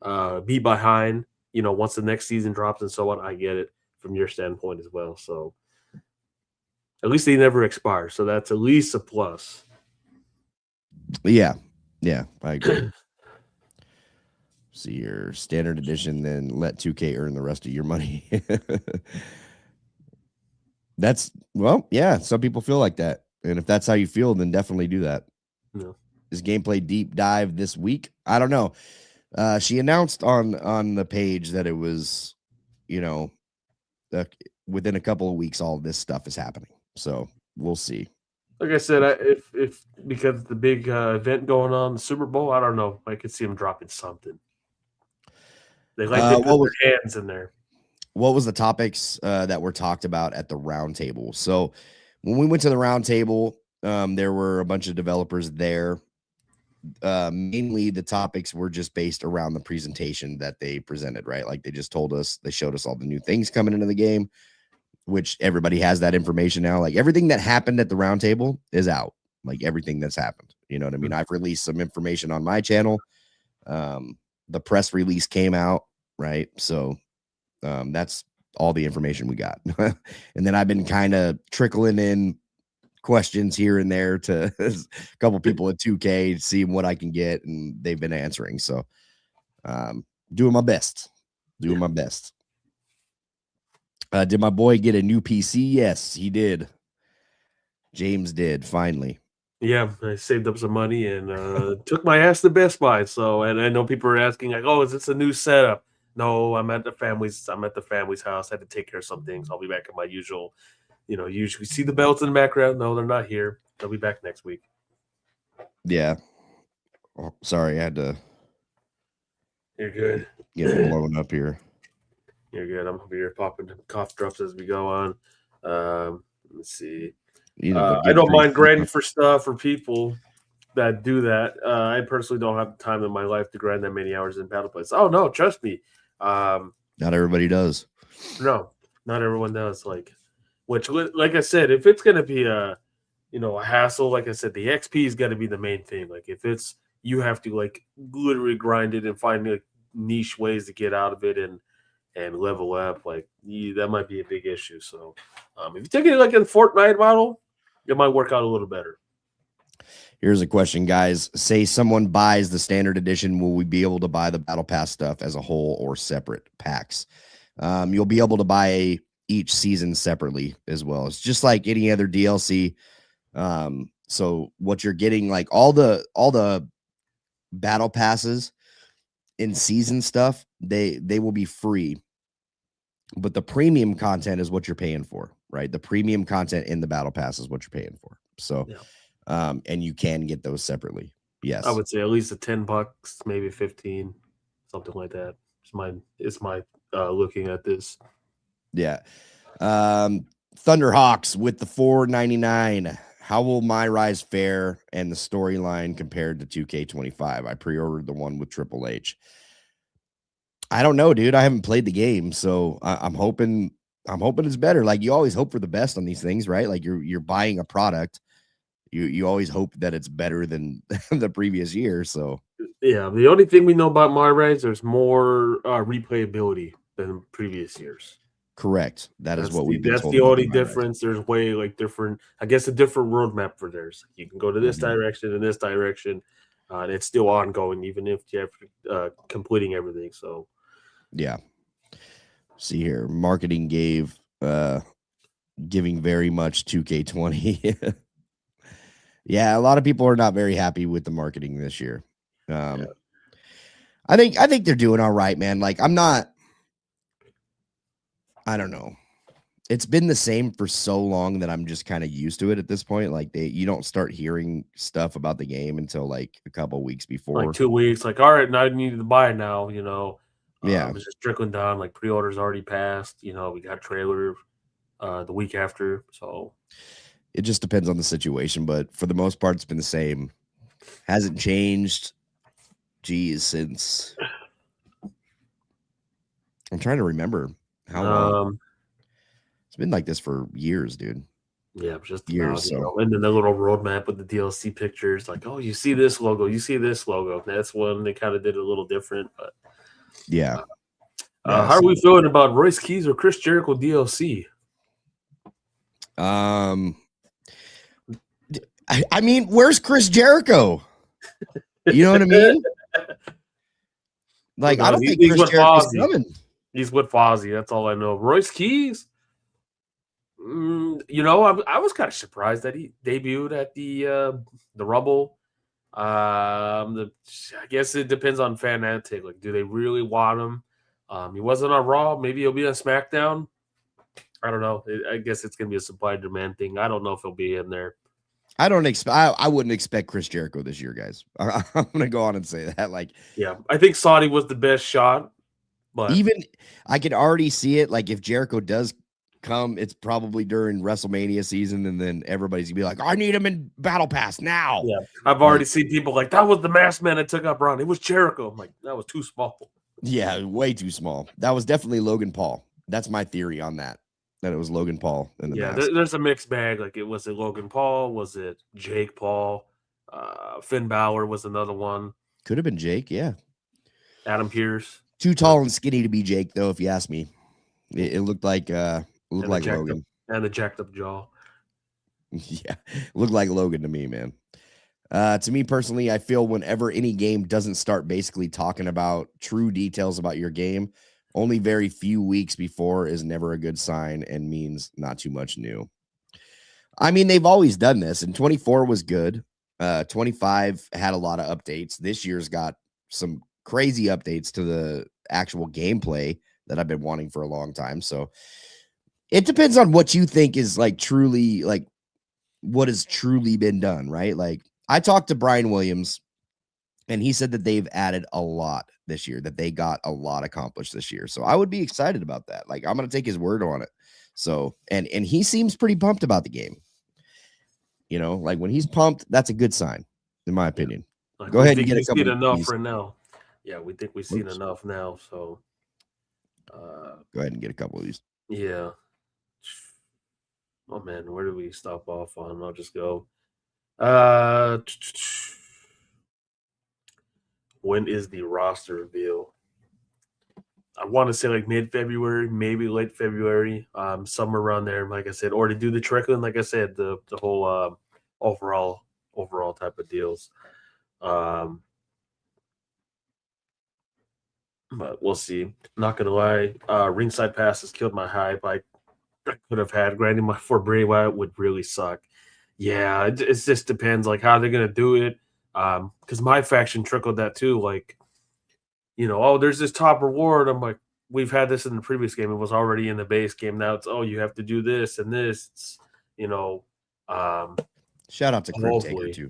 to be behind. Once the next season drops and so on. I get it from your standpoint as well. So at least they never expire. So that's at least a plus. Yeah, I agree. See your standard edition, then let 2K earn the rest of your money. That's yeah. Some people feel like that, and if that's how you feel, then definitely do that. No. Is gameplay deep dive this week? I don't know. She announced on the page that it was, within a couple of weeks, all this stuff is happening. So we'll see. Like I said, if because the big event going on, the Super Bowl, I don't know. I could see them dropping something. They like to put their hands in there. What was the topics that were talked about at the round table? So when we went to the round table, there were a bunch of developers there. mainly the topics were just based around the presentation that they presented, right? Like they just told us, they showed us all the new things coming into the game, which everybody has that information now. Like everything that happened at the roundtable is out, like everything that's happened. You know what I mean? I've released some information on my channel. The press release came out, right? So that's all the information we got. And then I've been kind of trickling in questions here and there to a couple people at 2K, seeing what I can get, and they've been answering. So doing my best. Doing my best. Did my boy get a new PC? Yes, he did. James did, finally. Yeah, I saved up some money and took my ass to Best Buy. So, and I know people are asking, like, "Oh, is this a new setup?" No, I'm at the family's house. I had to take care of some things. I'll be back at my usual, usually see the belts in the background. No, they're not here. They'll be back next week. Yeah. Oh, sorry, I had to. You're good. Get blown up here. You're good. I'm over here popping cough drops as we go on. Let's see. I don't mind grinding for stuff for people that do that. I personally don't have the time in my life to grind that many hours in Battle Pass. Oh no, trust me. Not everybody does. No, not everyone does. Like I said, if it's gonna be a hassle, like I said, the XP is gonna be the main thing. Like if it's you have to like literally grind it and find like niche ways to get out of it and level up, like that might be a big issue. So if you take it like in Fortnite model, it might work out a little better. Here's a question, guys. Say someone buys the standard edition, will we be able to buy the Battle Pass stuff as a whole or separate packs? You'll be able to buy each season separately as well. It's just like any other DLC. So what you're getting, like all the Battle Passes in season stuff, they will be free. But the premium content is what you're paying for, right? The premium content in the Battle Pass is what you're paying for. So, and you can get those separately. Yes, I would say at least $10, maybe 15, something like that. It's my looking at this. Yeah. Thunderhawks with the $4.99. How will My Rise fare and the storyline compared to 2K25? I pre-ordered the one with Triple H. I don't know, dude. I haven't played the game, so I'm hoping it's better. Like you always hope for the best on these things, right? Like you're buying a product. You always hope that it's better than the previous year. So yeah, the only thing we know about My Rise, there's more replayability than previous years. Correct. That's what we've been That's told the only difference. There's way like different, I guess, a different roadmap for theirs. You can go to this direction and this direction. And it's still ongoing, even if you have completing everything. So yeah. See here, marketing giving very much 2K20. Yeah, a lot of people are not very happy with the marketing this year. I think they're doing all right, man. Like I don't know. It's been the same for so long that I'm just kind of used to it at this point. Like you don't start hearing stuff about the game until like a couple weeks before. Like 2 weeks, like, all right, now I need to buy it now, Yeah. It's just trickling down, like pre-orders already passed, we got a trailer the week after. So it just depends on the situation, but for the most part, it's been the same. Hasn't changed. Geez, since I'm trying to remember how long. It's been like this for years, dude. Yeah, just years. And then the little roadmap with the DLC pictures, like, oh, you see this logo, you see this logo. That's one they kind of did a little different, but yeah. How are we feeling about Royce Keys or Chris Jericho DLC? I mean, where's Chris Jericho? You know what I mean? Like, I don't think Chris Jericho's coming. He's with Fozzy. That's all I know. Royce Keys, I was kind of surprised that he debuted at the Rumble. I guess it depends on Fanatic. Like, do they really want him? He wasn't on Raw. Maybe he'll be on SmackDown. I don't know. I guess it's gonna be a supply and demand thing. I don't know if he'll be in there. I wouldn't expect Chris Jericho this year, guys. I'm gonna go on and say that. Like, yeah, I think Saudi was the best shot, but even I can already see it. Like, if Jericho does it's probably during WrestleMania season, and then everybody's gonna be like, I need him in Battle Pass now. Yeah, I've already seen people like, that was the masked man that took up Ron. It was Jericho. I'm like, that was too small. Yeah, way too small. That was definitely Logan Paul. That's my theory on that it was Logan Paul in the mask. There's a mixed bag. Like, was it Logan Paul? Was it Jake Paul? Finn Balor was another one. Could have been Jake, yeah. Adam Pearce. Too tall and skinny to be Jake, though, if you ask me. It looked like Logan. And the jacked up jaw. Yeah, looked like Logan to me, man. To me personally, I feel whenever any game doesn't start basically talking about true details about your game, only very few weeks before is never a good sign and means not too much new. I mean, they've always done this, and 24 was good. 25 had a lot of updates. This year's got some crazy updates to the actual gameplay that I've been wanting for a long time. So it depends on what you think is like truly like what has truly been done, right? Like I talked to Brian Williams and he said that they've added a lot this year, that they got a lot accomplished this year. So I would be excited about that. Like I'm going to take his word on it. So, and he seems pretty pumped about the game. You know, like when he's pumped, that's a good sign, in my opinion. Like, go ahead and get a couple enough for now. Yeah, we think we've seen enough now. So go ahead and get a couple of these. Yeah. Oh man, where do we stop off on? I'll just go. When is the roster reveal? I want to say like mid-February, maybe late February, somewhere around there. Like I said, or to do the trickling, like I said, the whole overall type of deals. But we'll see. Not gonna lie, ringside passes killed my hype. I could have had. Granted, my for Bray Wyatt would really suck. Yeah, it just depends like how they're gonna do it. Because my faction trickled that too. Like, you know, oh, there's this top reward. I'm like, we've had this in the previous game. It was already in the base game. Now it's, oh, you have to do this and this. It's, you know, shout out to Crit Taker too,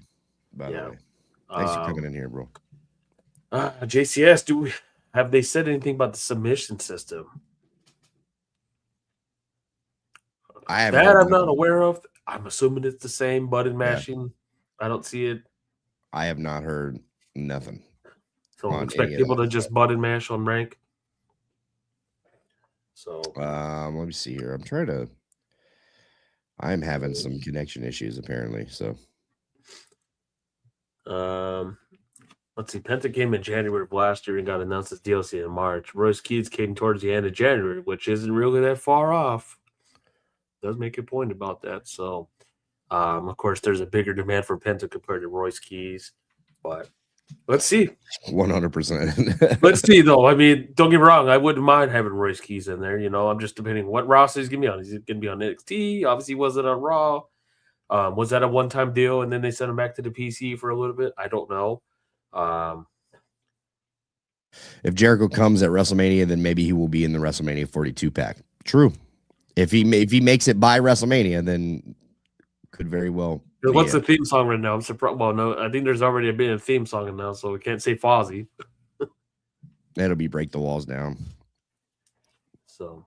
by the way. Thanks for coming in here, bro. JCS, have they said anything about the submission system? I'm not aware of. I'm assuming it's the same button mashing. I don't see it. I have not heard nothing. So expect people to just button mash on rank. So let me see here. I'm having some connection issues apparently. So let's see. Penta came in January of last year and got announced as DLC in March. Royce Keys came towards the end of January, which isn't really that far off. Does make a point about that. So of course there's a bigger demand for Penta compared to Royce Keys, but let's see. 100%. Let's see, though. I mean, don't get me wrong. I wouldn't mind having Royce Keys in there. You know, I'm just depending what roster he's going to be on. Is he going to be on NXT? Obviously, was it on Raw? Was that a one-time deal, and then they sent him back to the PC for a little bit? I don't know. If Jericho comes at WrestleMania, then maybe he will be in the WrestleMania 42 pack. True. If he makes it by WrestleMania, then could very well. What's the theme song right now? I'm surprised. Well, no, I think there's already been a theme song now, so we can't say Fozzy. That'll be Break the Walls Down. So,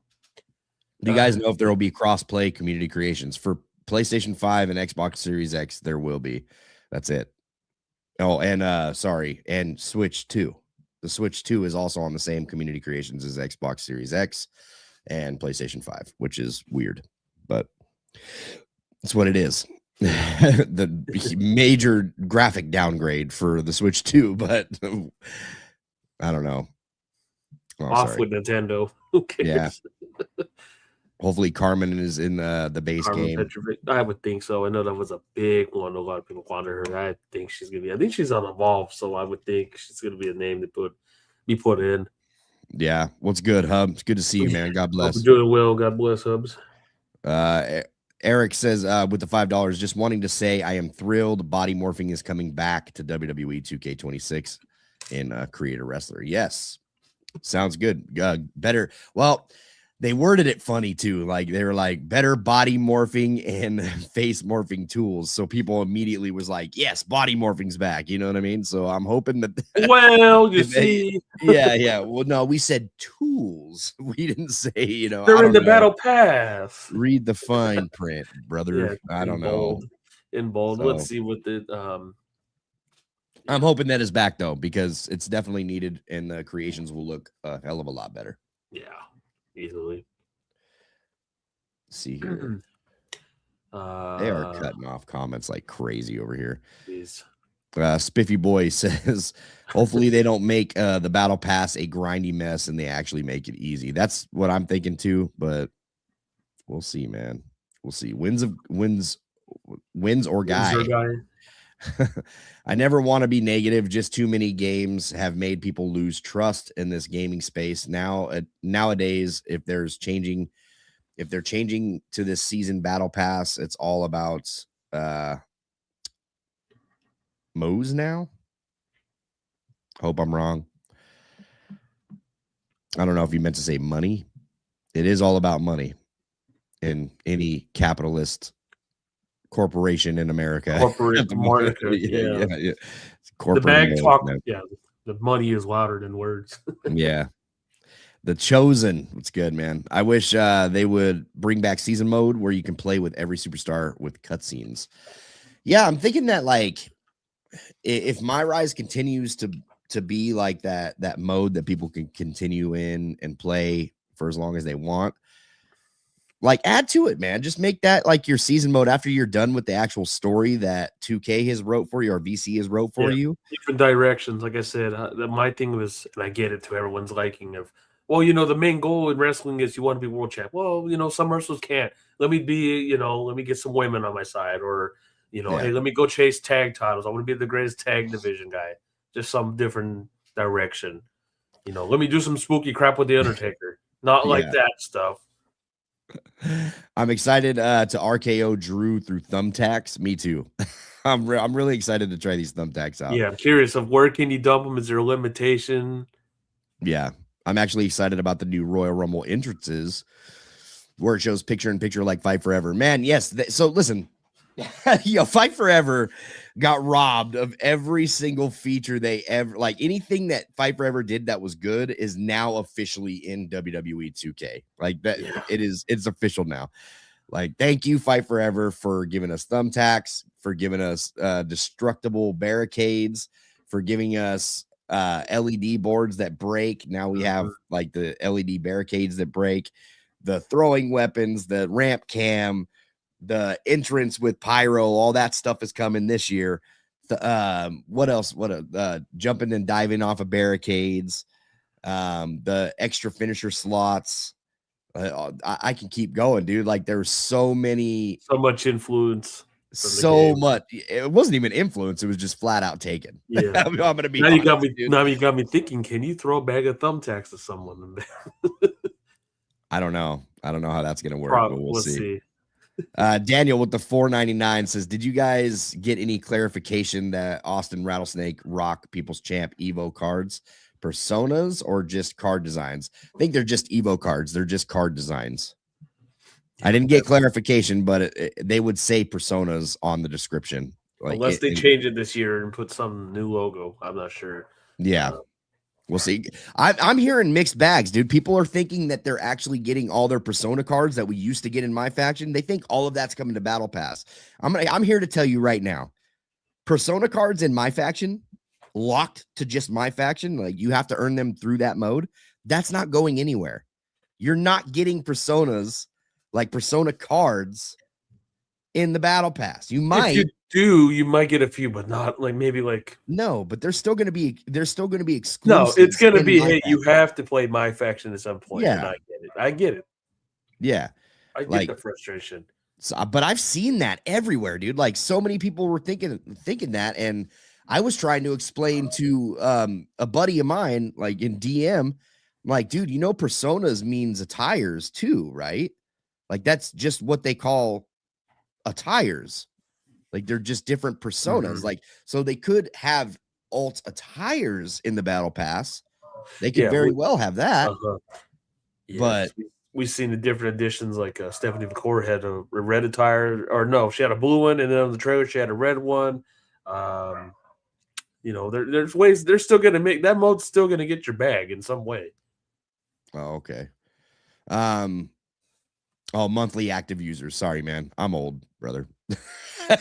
do you guys know if there will be cross-play community creations for PlayStation 5 and Xbox Series X? There will be. That's it. Oh, and and Switch 2. The Switch 2 is also on the same community creations as Xbox Series X and PlayStation 5, which is weird, but it's what it is. The major graphic downgrade for the Switch 2, but I don't know. With Nintendo. Who cares? Yeah. Hopefully Carmen is in the base game. I would think so. I know that was a big one. A lot of people wanted her. I think she's gonna be. I think she's on Evolve, so I would think she's gonna be a name to be put in. Yeah. What's good, Hub? It's good to see you, man. God bless. Hope you're doing well. God bless, Hubs. Eric says with the $5, just wanting to say I am thrilled. Body morphing is coming back to WWE 2K26 in Creator Wrestler. Yes, sounds good. Better. Well, they worded it funny too. Like they were like better body morphing and face morphing tools. So people immediately was like, yes, body morphing's back. You know what I mean? So I'm hoping that Well, you see, yeah. Well, no, we said tools. We didn't say, I they're in don't the know. battle pass. Read the fine print, brother. Yeah, I in don't know. bold. In bold. So Let's see what the I'm hoping that is back though, because it's definitely needed and the creations will look a hell of a lot better. yeah, easily. Let's see here. They are cutting off comments like crazy over here. Geez. Spiffy Boy says, hopefully they don't make the battle pass a grindy mess and they actually make it easy. That's what I'm thinking too, but we'll see, man. We'll see. Wins or guy. I never want to be negative. Just too many games have made people lose trust in this gaming space. Nowadays, if they're changing to this season battle pass, it's all about Mo's now. Hope I'm wrong. I don't know if you meant to say money. It is all about money in any capitalist corporation in America. Corporate market. Yeah. The bag talk. Yeah, the money is louder than words. Yeah. The Chosen. It's good, man. I wish they would bring back season mode where you can play with every superstar with cutscenes. Yeah, I'm thinking that like if My Rise continues to be like that mode that people can continue in and play for as long as they want, like add to it, man. Just make that like your season mode after you're done with the actual story that 2K has wrote for you or VC has wrote for you. Different directions. Like I said, my thing was, and I get it to everyone's liking of, well, the main goal in wrestling is you want to be world champ. Well, some wrestlers can't. Let me be, let me get some women on my side, or, hey, let me go chase tag titles. I want to be the greatest tag division guy. Just some different direction. Let me do some spooky crap with the Undertaker. Not like that stuff. I'm excited to RKO Drew through thumbtacks. Me too. I'm really excited to try these thumbtacks out. Yeah, I'm curious of where can you dump them? Is there a limitation? Yeah, I'm actually excited about the new Royal Rumble entrances where it shows picture in picture like Fight Forever. Man, yes. So listen, Fight Forever got robbed of every single feature they ever like. Anything that Fight Forever did that was good is now officially in WWE 2K. Like that, it's official now. Like, thank you, Fight Forever, for giving us thumbtacks, for giving us destructible barricades, for giving us LED boards that break. Now we have like the LED barricades that break, the throwing weapons, the ramp cam, the entrance with pyro, all that stuff is coming this year. What else? Jumping and diving off of barricades, the extra finisher slots. I can keep going, dude. Like there's so much influence. So much. It wasn't even influence. It was just flat out taken. Yeah, I'm gonna be. Now you got me thinking. Can you throw a bag of thumbtacks to someone? I don't know how that's gonna work, but we'll see. Daniel with the $4.99 says, did you guys get any clarification that Austin Rattlesnake Rock People's Champ Evo cards personas or just card designs? I think they're just Evo cards. They're just card designs. I didn't get clarification, but they would say personas on the description. Like unless they change it this year and put some new logo. I'm not sure. Yeah. We'll see. I'm hearing mixed bags, dude. People are thinking that they're actually getting all their persona cards that we used to get in my faction. They think all of that's coming to Battle Pass. I'm here to tell you right now, persona cards in my faction, locked to just my faction, like you have to earn them through that mode. That's not going anywhere. You're not getting personas like persona cards in the Battle Pass. You might. You might get a few, but not like maybe like no, but they're still going to be exclusive. No, it's going to be hey, you have to play my faction at some point. Yeah, and I get it. Yeah, I get the frustration. So, but I've seen that everywhere, dude. Like so many people were thinking that, and I was trying to explain to a buddy of mine, like in DM, I'm like, dude, personas means attires too, right? Like that's just what they call attires. Like they're just different personas. Like, so they could have alt attires in the Battle Pass. They could very well have that. Yes, but we've seen the different editions. Like Stephanie McCord had a red attire, or no, she had a blue one, and then on the trailer she had a red one. Um, there's ways they're still going to make that mode's still going to get your bag in some way. Oh, okay. Monthly active users. Sorry, man. I'm old, brother. I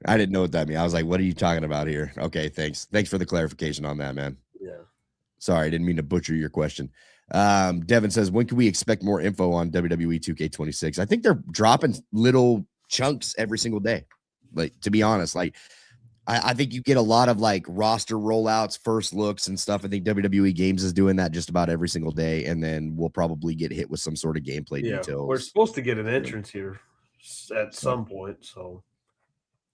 didn't know what that means. I was like, what are you talking about here? Okay, thanks. Thanks for the clarification on that, man. Yeah. Sorry, I didn't mean to butcher your question. Devin says, when can we expect more info on WWE 2K26? I think they're dropping little chunks every single day. Like, to be honest, like I think you get a lot of like roster rollouts, first looks and stuff. I think WWE Games is doing that just about every single day. And then we'll probably get hit with some sort of gameplay details. We're supposed to get an entrance here at some point. So,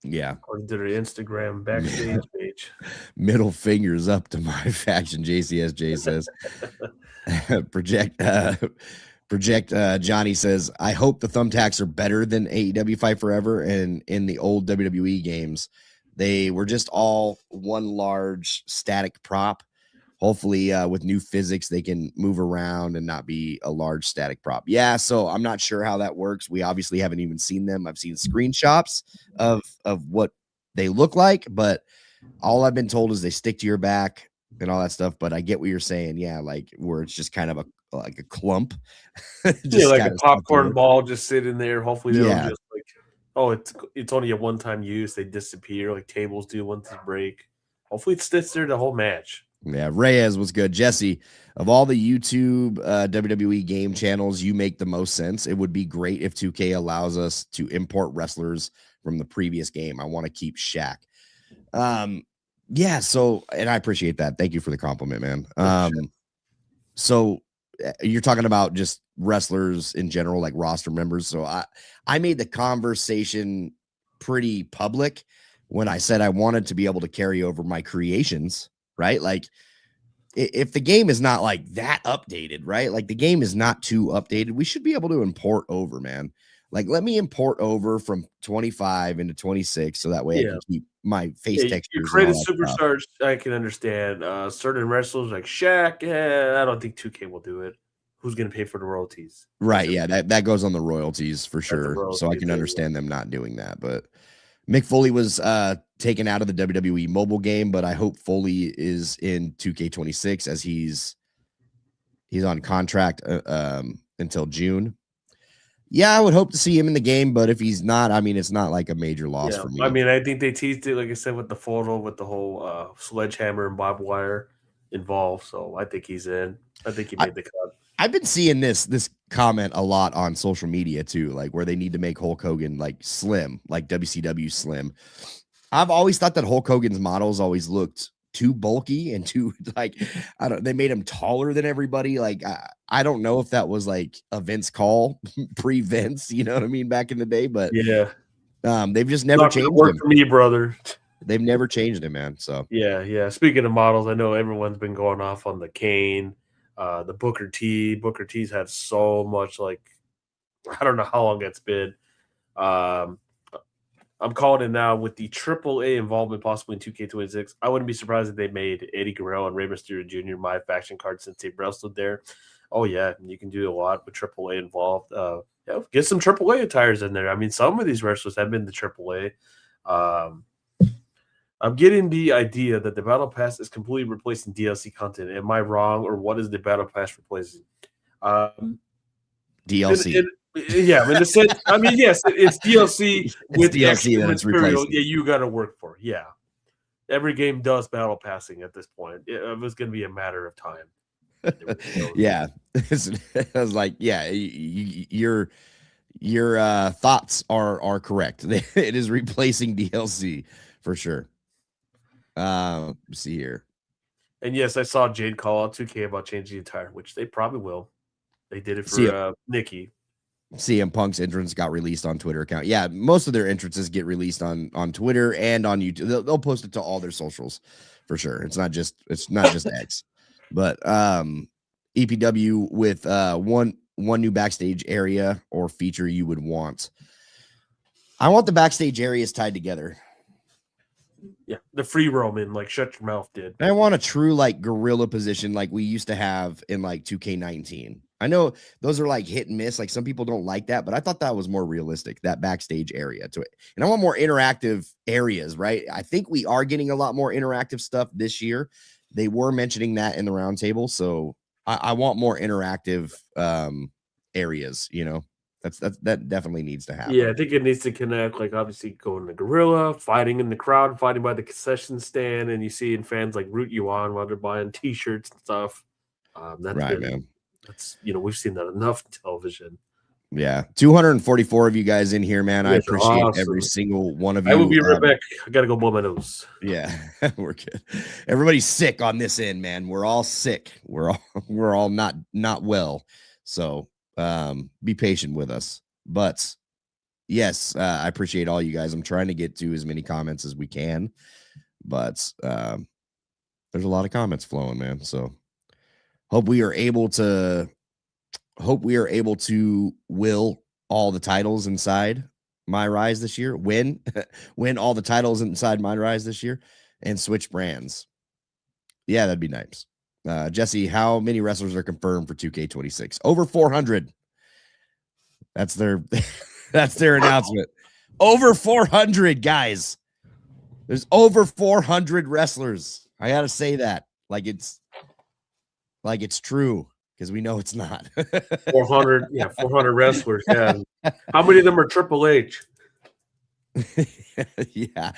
yeah. According to their Instagram backstage page. Middle fingers up to my faction, JCSJ says. Project Johnny says, I hope the thumbtacks are better than AEW Fight Forever. And in the old WWE games, they were just all one large static prop. Hopefully, with new physics, they can move around and not be a large static prop. Yeah, so I'm not sure how that works. We obviously haven't even seen them. I've seen screenshots of what they look like, but all I've been told is they stick to your back and all that stuff. But I get what you're saying. Yeah, like where it's just kind of like a clump. Just like a popcorn ball just sitting there. Hopefully, they don't just like, oh, it's only a one-time use. They disappear like tables do once they break. Hopefully, it sits there the whole match. Yeah, Reyes was good. Jesse, of all the YouTube WWE game channels, you make the most sense. It would be great if 2K allows us to import wrestlers from the previous game. I want to keep Shaq. Yeah, so, and I appreciate that. Thank you for the compliment, man. So you're talking about just wrestlers in general, like roster members. So I made the conversation pretty public when I said I wanted to be able to carry over my creations, right? Like if the game is not like that updated, right? Like the game is not too updated, we should be able to import over, man. Like let me import over from 25 into 26 so that way I can keep my face textures. You created superstars, I can understand. Certain wrestlers like Shaq, I don't think 2K will do it. Who's going to pay for the royalties? Right, yeah, that goes on the royalties for sure. So I can understand them not doing that. But Mick Foley was taken out of the WWE mobile game, but I hope Foley is in 2K26 as he's on contract until June. Yeah, I would hope to see him in the game, but if he's not, I mean, it's not like a major loss for me. I mean, I think they teased it, like I said, with the photo with the whole sledgehammer and barbed wire involved. So I think he's in. I think he made the cut. I've been seeing this comment a lot on social media too, like where they need to make Hulk Hogan like slim, like WCW slim. I've always thought that Hulk Hogan's models always looked too bulky and too like they made him taller than everybody. Like I don't know if that was like a Vince call pre-Vince, you know what I mean, back in the day, but they've just never changed him for me, brother. They've never changed him, man. So yeah. Speaking of models, I know everyone's been going off on the Kane, the Booker T. Booker T's had so much, like I don't know how long it's been. I'm calling it now with the AAA involvement possibly in 2K26. I wouldn't be surprised if they made Eddie Guerrero and Rey Mysterio Jr. my faction card since they wrestled there. Oh, yeah, you can do a lot with AAA involved. Get some AAA attires in there. I mean, some of these wrestlers have been to AAA. I'm getting the idea that the Battle Pass is completely replacing DLC content. Am I wrong, or what is the Battle Pass replacing? DLC. Yeah, in the sense, I mean, yes, it's DLC with DLC that it's material. Yeah, you got to work for. Yeah, every game does battle passing at this point. It was going to be a matter of time. Yeah, I was like, yeah, your thoughts are correct. It is replacing DLC for sure. Let's see here. And yes, I saw Jade call out 2K about changing the attire, which they probably will. They did it for Nikki. CM Punk's entrance got released on Twitter account. Yeah, most of their entrances get released on Twitter and on YouTube. They'll post it to all their socials for sure. It's not just X. But EPW with one new backstage area or feature you would want. I want the backstage areas tied together. Yeah, the free roaming, like shut your mouth did. And I want a true like gorilla position like we used to have in like 2K19. I know those are like hit and miss. Like some people don't like that, but I thought that was more realistic, that backstage area to it. And I want more interactive areas, right? I think we are getting a lot more interactive stuff this year. They were mentioning that in the roundtable. So I want more interactive areas, you know. That definitely needs to happen. Yeah, I think it needs to connect. Like obviously going to gorilla, fighting in the crowd, fighting by the concession stand, and you seeing fans like root you on while they're buying T-shirts and stuff. Right, man. That's we've seen that enough in television. Yeah, 244 of you guys in here, man. I appreciate every awesome. single one of you. I will be right back. I gotta go blow my nose. Yeah, we're good. Everybody's sick on this end, man. We're all sick. We're all not well. So be patient with us. But yes, I appreciate all you guys. I'm trying to get to as many comments as we can, but there's a lot of comments flowing, man. So hope we are able to will all the titles inside My Rise this year, win all the titles inside My Rise this year, and switch brands. Yeah, that'd be nice. Jesse, how many wrestlers are confirmed for 2K26? Over 400. That's their announcement. Over 400 guys. There's over 400 wrestlers. I gotta say that like it's true. Because we know it's not 400. Yeah, 400 wrestlers. Yeah. How many of them are Triple H? Yeah.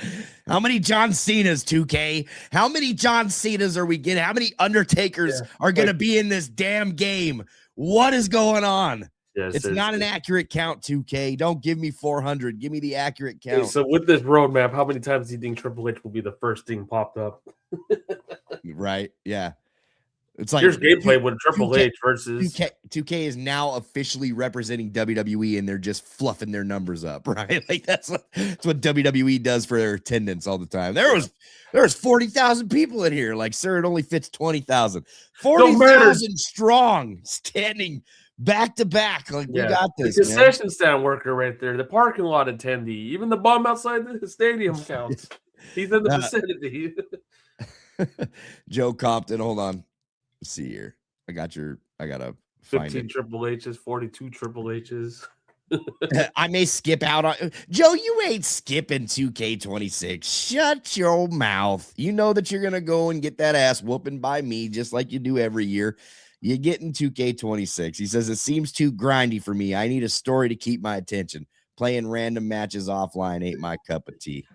How many John Cena's, 2K? How many John Cena's are we getting? How many Undertakers are going to be in this damn game? What is going on? Yes, it's not an accurate count, 2K. Don't give me 400. Give me the accurate count. Okay, so with this roadmap, how many times do you think Triple H will be the first thing popped up? Right. Yeah. It's like here's gameplay with Triple H versus 2K is now officially representing WWE, and they're just fluffing their numbers up, right? Like that's what WWE does for their attendance all the time. There was 40,000 people in here. Like, sir, it only fits 20,000. 40,000 strong, standing back to back. Like, we got this. The concession stand worker right there, the parking lot attendee, even the bum outside the stadium counts. He's in the vicinity. Joe Compton, hold on. Let's see here. I gotta find 15 Triple H's, 42 Triple H's. I may skip out on Joe. You ain't skipping 2K26. Shut your mouth. You know that you're gonna go and get that ass whooping by me, just like you do every year. You get in 2K26. He says it seems too grindy for me. I need a story to keep my attention. Playing random matches offline ain't my cup of tea.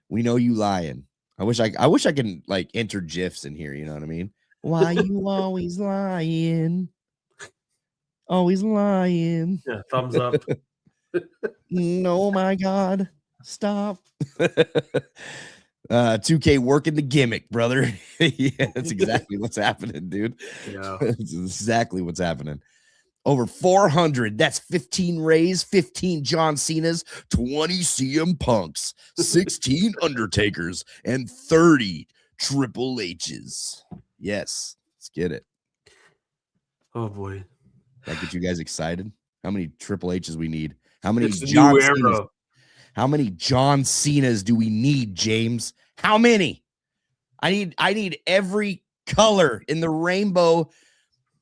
We know you lying. I wish I can like enter GIFs in here. You know what I mean? Why you always lying? Always lying. Yeah, thumbs up. No, my God. Stop. 2K working the gimmick, brother. Yeah, that's exactly what's happening, dude. Yeah. That's exactly what's happening. Over 400. That's 15 Rays, 15 John Cena's, 20 CM Punks, 16 Undertakers, and 30 Triple H's. Yes, let's get it. Oh boy. That get you guys excited? How many Triple H's we need? How many John Cena's? How many John Cena's do we need, James? How many? I need every color in the rainbow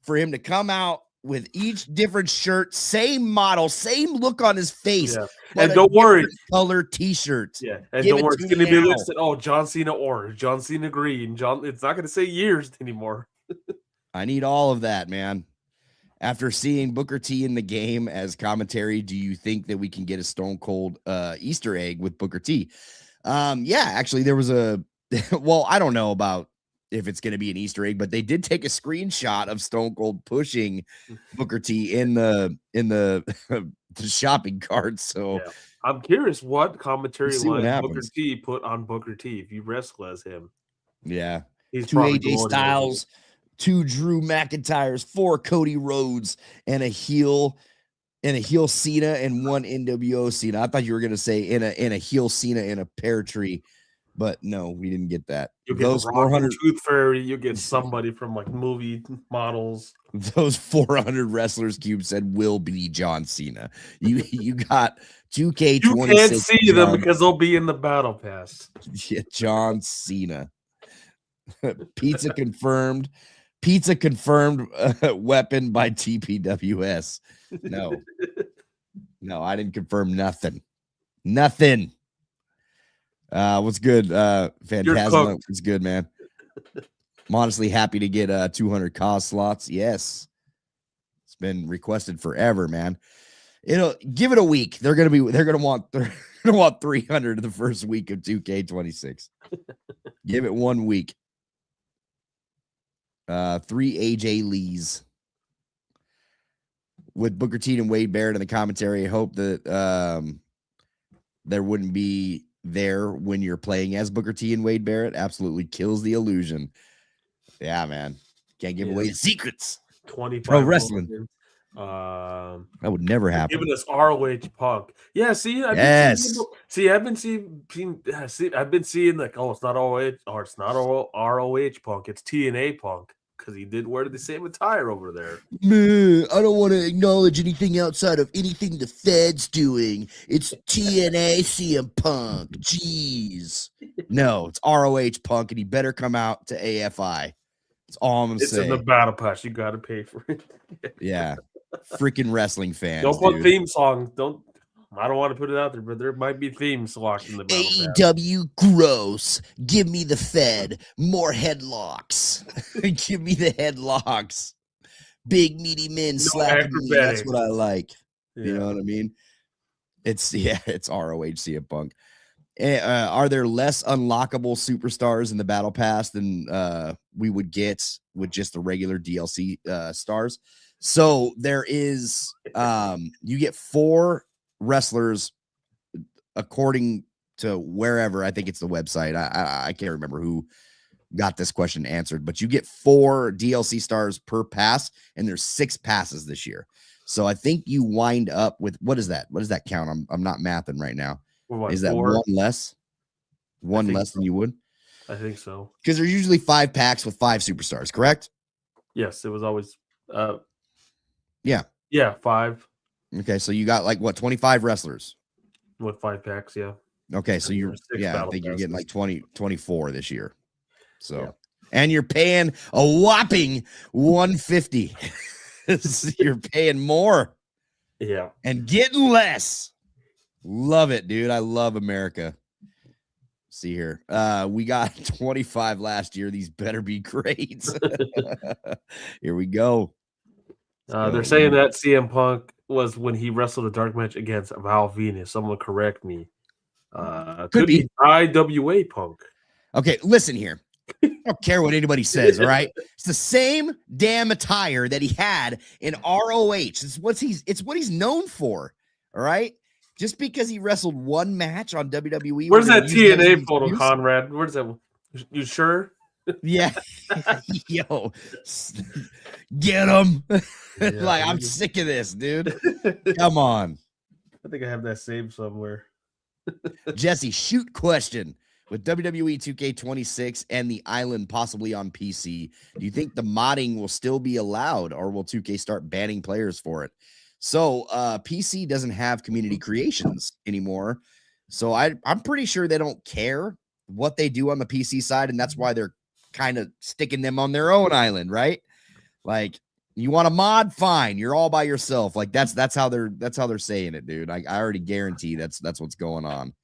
for him to come out with each different shirt, same model, same look on his face. Yeah. And don't worry, color t-shirts. Yeah, and don't worry, it's going to be listed. Oh, John Cena orange, John Cena green, It's not going to say years anymore. I need all of that, man. After seeing Booker T in the game as commentary, do you think that we can get a Stone Cold Easter egg with Booker T? Yeah, actually, there was a. Well, I don't know about if it's going to be an Easter egg, but they did take a screenshot of Stone Cold pushing Booker T in the the shopping cart. So yeah. I'm curious what commentary line Booker T put on Booker T if you wrestle as him. Yeah, he's 2 AJ Styles, 2 Drew McIntyres, 4 Cody Rhodes, and a heel Cena and 1 NWO Cena. I thought you were going to say in a heel Cena in a pear tree. But no, we didn't get that. You get Those Rock 400 and Tooth Fairy. You get somebody from like movie models. those 400 wrestlers Cube said will be John Cena. You got 2K26. You can't see them because they'll be in the battle pass. Yeah, John Cena. Pizza confirmed. Pizza confirmed weapon by TPWS. No, I didn't confirm nothing. Nothing. What's good? Phantasma. It's good, man. I'm honestly happy to get 200 cause slots. Yes. It's been requested forever, man. Give it a week. They're gonna want 300 the first week of 2K26. Give it 1 week. 3 AJ Lees with Booker T and Wade Barrett in the commentary. I hope that there wouldn't be there when you're playing as Booker T and Wade Barrett. Absolutely kills the illusion. Yeah, man. Can't give away the secrets. 25 pro wrestling. That would never happen. Giving us ROH Punk. Yeah, see, I've been seeing like, oh, it's not ROH or it's not ROH Punk, it's TNA Punk because he did wear the same attire over there. I don't want to acknowledge anything outside of anything the Fed's doing. It's TNA CM Punk. Jeez. No, it's ROH Punk, and he better come out to AFI. That's all I'm gonna say. It's in the battle pass. You got to pay for it. Yeah. Freaking wrestling fans. Don't put theme songs. I don't want to put it out there, but there might be themes locked in the battle AEW gross. Give me the Fed. More headlocks. Give me the headlocks. Big meaty men slapping me. That's what I like. Yeah. You know what I mean? It's ROH CM Punk. Are there less unlockable superstars in the battle pass than we would get with just the regular DLC stars? So there is you get 4 wrestlers according to wherever. I think it's the website. I can't remember who got this question answered, but you get 4 DLC stars per pass, and there's 6 passes this year. So I think you wind up with, what is that? What does that count? I'm not mathing right now. Is that 4? 1 less? 1 less than you would? I think so. Because there's usually 5 packs with 5 superstars, correct? Yes, it was always Yeah, 5. Okay, so you got like what, 25 wrestlers with 5 packs, yeah. Okay, so I think you're getting like 24 this year. So and you're paying a whopping $150. You're paying more. Yeah. And getting less. Love it, dude. I love America. See here. We got 25 last year. These better be great. Here we go. They're saying that CM Punk was when he wrestled a dark match against Val Venus. Someone correct me. Could be IWA Punk. Okay, listen here. I don't care what anybody says, all right? It's the same damn attire that he had in ROH. It's what he's known for, all right? Just because he wrestled 1 match on WWE. Where's that TNA photo, Conrad? Where's that? You sure? Yeah. Yo, get him. Like, I'm sick of this, dude. Come on. I think I have that saved somewhere. Jesse, shoot question. With WWE 2K26 and the island possibly on PC, do you think the modding will still be allowed, or will 2K start banning players for it? So PC doesn't have community creations anymore. So I'm pretty sure they don't care what they do on the PC side, and that's why they're kind of sticking them on their own island, right? Like, you want a mod, fine. You're all by yourself. Like that's how they're saying it, dude. I already guarantee that's what's going on.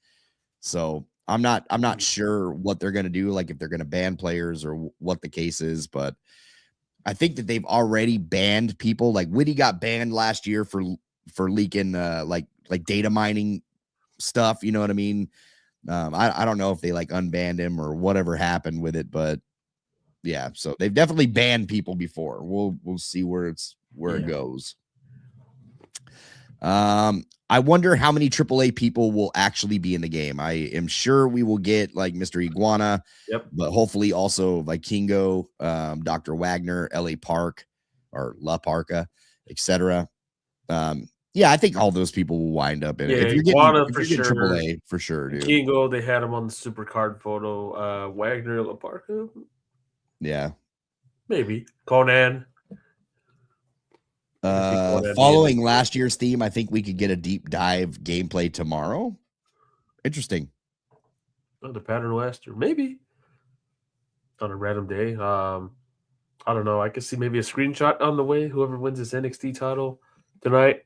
So I'm not sure what they're gonna do, like if they're gonna ban players or what the case is, but I think that they've already banned people. Like Witty got banned last year for leaking like data mining stuff. You know what I mean? I don't know if they like unbanned him or whatever happened with it, but yeah. So they've definitely banned people before. We'll see where it goes. I wonder how many AAA people will actually be in the game. I am sure we will get like Mr. Iguana, but hopefully also like Kingo, Dr. Wagner, LA Park or La Parka, etc. Yeah, I think all those people will wind up in it. Yeah, If you're getting Iguana for sure. AAA, for sure, dude. Kingo, they had him on the super card photo. Wagner Laparca, Yeah. maybe. Conan. I can see Conan being Following last year's theme, I think we could get a deep dive gameplay tomorrow. Interesting. the pattern last year, maybe on a random day. I don't know. I could see maybe a screenshot on the way. Whoever wins this NXT title tonight.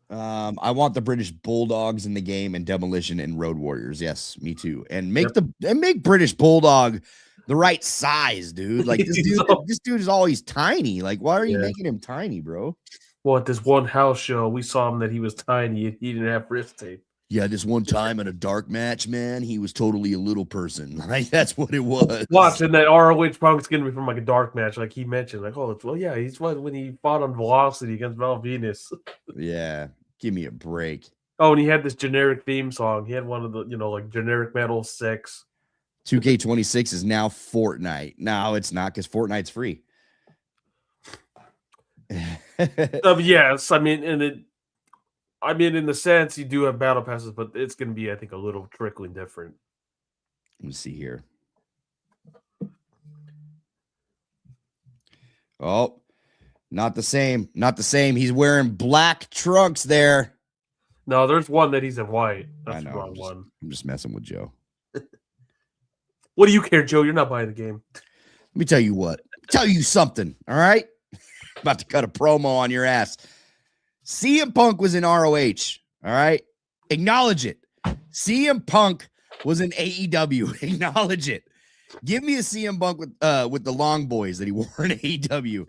I want the British Bulldogs in the game and Demolition and Road Warriors. Yes, me too. And make make British Bulldog the right size, dude. Like this dude is always tiny. Like, why are you making him tiny, bro? Well, at this one house show, we saw him that he was tiny. He didn't have wrist tape. Yeah, this one time at a dark match, man, he was totally a little person. Like, that's what it was. Watching that ROH Punk's gonna be from like a dark match, like he mentioned. Like, yeah, he's when he fought on Velocity against Val Venus. Yeah, give me a break. Oh, and he had this generic theme song. He had one of the, like generic metal 6. 2K26 is now Fortnite. No, it's not, because Fortnite's free. Yes, I mean, in the sense you do have battle passes, but it's going to be, I think, a little trickling different. Let me see here. Oh, not the same. Not the same. He's wearing black trunks there. No, there's one that he's in white. That's the wrong one. I'm just messing with Joe. What do you care, Joe? You're not buying the game. Let me tell you what. Tell you something, all right? About to cut a promo on your ass. CM Punk was in ROH, all right? Acknowledge it. CM Punk was in AEW. Acknowledge it. Give me a CM Punk with the long boys that he wore in AEW.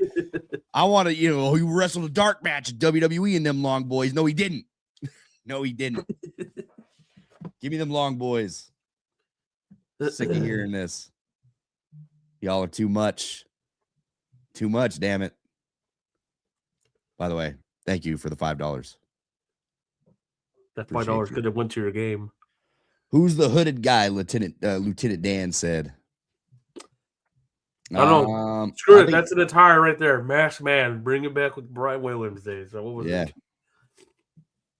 I want to, he wrestled a dark match at WWE in them long boys. No, he didn't. No, he didn't. Give me them long boys. Sick of hearing this. Y'all are too much. Too much, damn it. By the way, thank you for the $5. That $5 could have went to your game. Who's the hooded guy? Lieutenant Dan said. I don't know. Screw it. That's an attire right there. Masked Man. Bring it back with Brian Williams days. So what was it?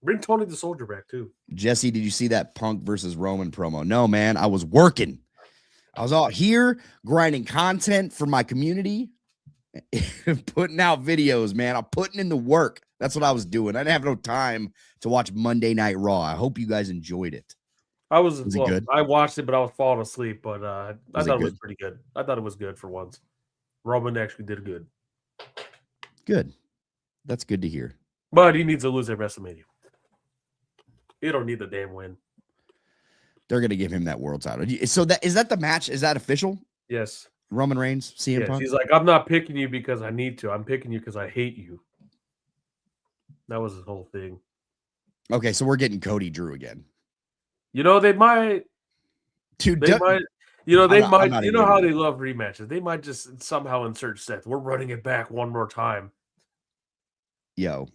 Bring Tony the Soldier back too. Jesse, did you see that Punk versus Roman promo? No, man. I was working. I was out here grinding content for my community, putting out videos, man. I'm putting in the work. That's what I was doing. I didn't have no time to watch Monday Night Raw. I hope you guys enjoyed it. Was it good? I watched it, but I was falling asleep. But I thought it was pretty good. I thought it was good for once. Roman actually did good. Good. That's good to hear. But he needs to lose at WrestleMania. He don't need the damn win. They're going to give him that world title. So is that the match? Is that official? Yes. Roman Reigns, CM Punk? He's like, I'm not picking you because I need to. I'm picking you because I hate you. That was his whole thing. Okay, so we're getting Cody Drew again. They might. Dude, they might. They might. You know how they love rematches. They might just somehow insert Seth. We're running it back one more time. Yo.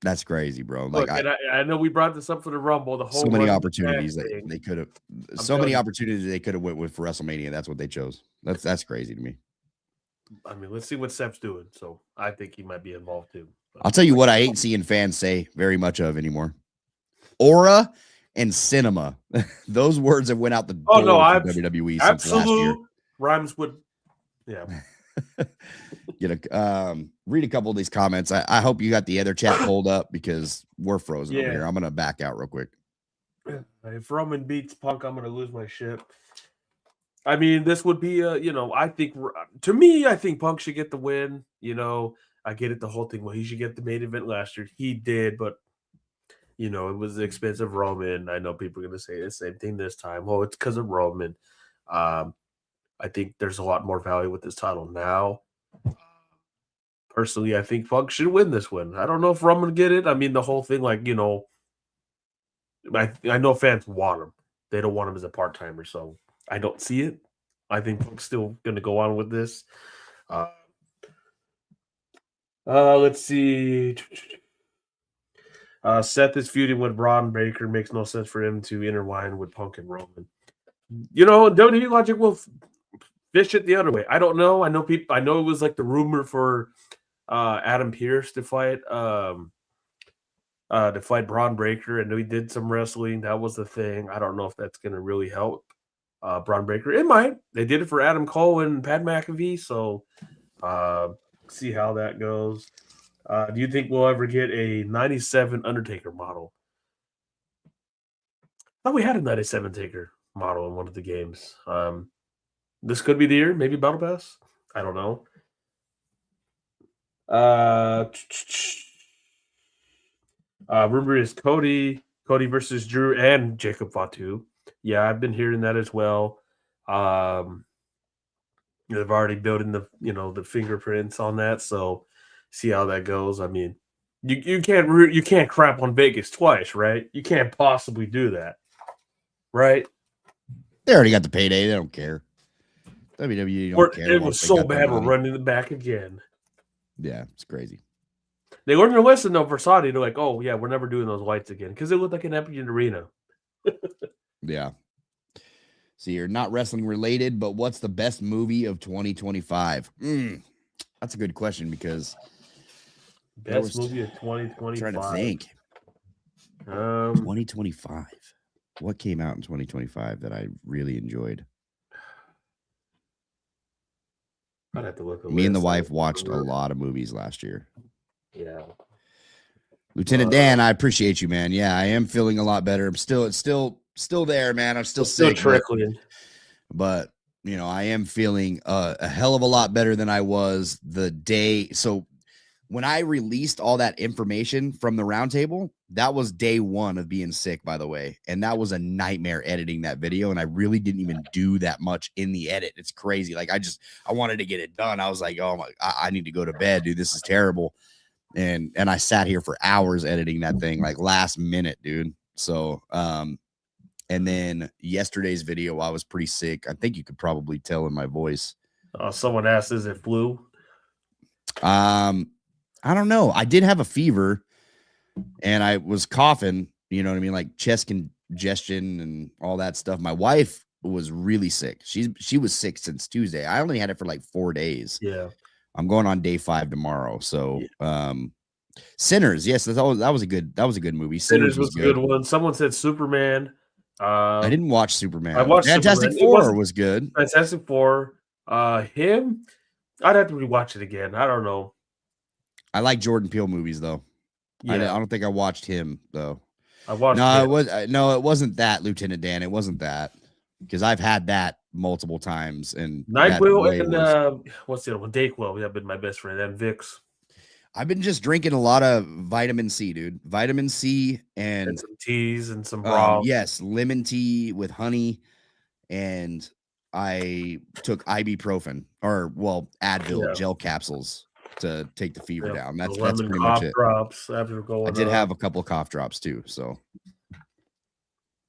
That's crazy, bro. Look, I know we brought this up for the Rumble. The whole so many opportunities they could have. So many opportunities they could have went with for WrestleMania. That's what they chose. That's crazy to me. I mean, let's see what Seth's doing. So I think he might be involved too. I'll tell you what I ain't seeing fans say very much of anymore. Aura and cinema. Those words have went out the door for WWE since last year. Rhymes with, yeah. Read a couple of these comments. I hope you got the other chat pulled up because we're frozen over here. I'm gonna back out real quick. If Roman beats Punk, I'm gonna lose my shit. I mean, this would be I think Punk should get the win. I get it, the whole thing. Well, he should get the main event last year. He did, but it was the expense of Roman. I know people are gonna say the same thing this time. Well, it's because of Roman. I think there's a lot more value with this title now. Personally, I think Punk should win this one. I don't know if Roman get it. I mean, the whole thing, I know fans want him. They don't want him as a part-timer, so I don't see it. I think Punk's still going to go on with this. Let's see. Seth is feuding with Braun Baker. Makes no sense for him to intertwine with Punk and Roman. WWE logic will fish it the other way. I don't know. I know it was like the rumor for Adam Pierce to fight Braun Breaker, and we did some wrestling. That was the thing. I don't know if that's going to really help Braun Breaker. It might. They did it for Adam Cole and Pat McAfee, so see how that goes. Do you think we'll ever get a 97 Undertaker model? I thought we had a 97 Taker model in one of the games. This could be the year, maybe Battle Pass. I don't know. Rumor is Cody versus Drew and Jacob Fatu. Yeah, I've been hearing that as well. They've already built in the fingerprints on that, so see how that goes. I mean, you can't crap on Vegas twice, right? You can't possibly do that, right? They already got the payday. They don't care. WWE don't care. It was so bad. We're running it back again. Yeah, it's crazy. They learned their lesson though for Saudi. They're like, oh yeah, we're never doing those lights again because it looked like an empty arena. Yeah. So you're not wrestling related, but what's the best movie of 2025? That's a good question because best movie of 2025. Trying to think. 2025. What came out in 2025 that I really enjoyed? I'd have to look. Me and the wife watched a lot of movies last year. Yeah. Lieutenant Dan, I appreciate you, man. Yeah, I am feeling a lot better. It's still there, man. I'm still sick, trickling. But I am feeling a hell of a lot better than I was the day. So when I released all that information from the roundtable, that was day one of being sick, by the way. And that was a nightmare editing that video. And I really didn't even do that much in the edit. It's crazy. Like I wanted to get it done. I was like, oh my, I need to go to bed, dude. This is terrible. And I sat here for hours editing that thing, like last minute, dude. So, and then yesterday's video, I was pretty sick. I think you could probably tell in my voice. Someone asked, is it flu? I don't know. I did have a fever and I was coughing, you know what I mean? Like chest congestion and all that stuff. My wife was really sick. She was sick since Tuesday. I only had it for like 4 days. Yeah. I'm going on day 5 tomorrow. So, Sinners. Yes, that was a good movie. Sinners was a good one. Someone said Superman. I didn't watch Superman. I watched Fantastic Superman. Four was good. Fantastic Four. Him. I'd have to rewatch it again. I don't know. I like Jordan Peele movies though. Yeah. I don't think I watched him though. I watched. No, it wasn't that, Lieutenant Dan. It wasn't that because I've had that multiple times. And NyQuil and what's the other one? Dayquil. Yeah, been my best friend. And Vicks. I've been just drinking a lot of vitamin C, dude. Vitamin C and some teas and some raw. Yes, lemon tea with honey, and I took ibuprofen Advil gel capsules to take the fever down. That's pretty much it. Drops after going. I did have a couple of cough drops too. So,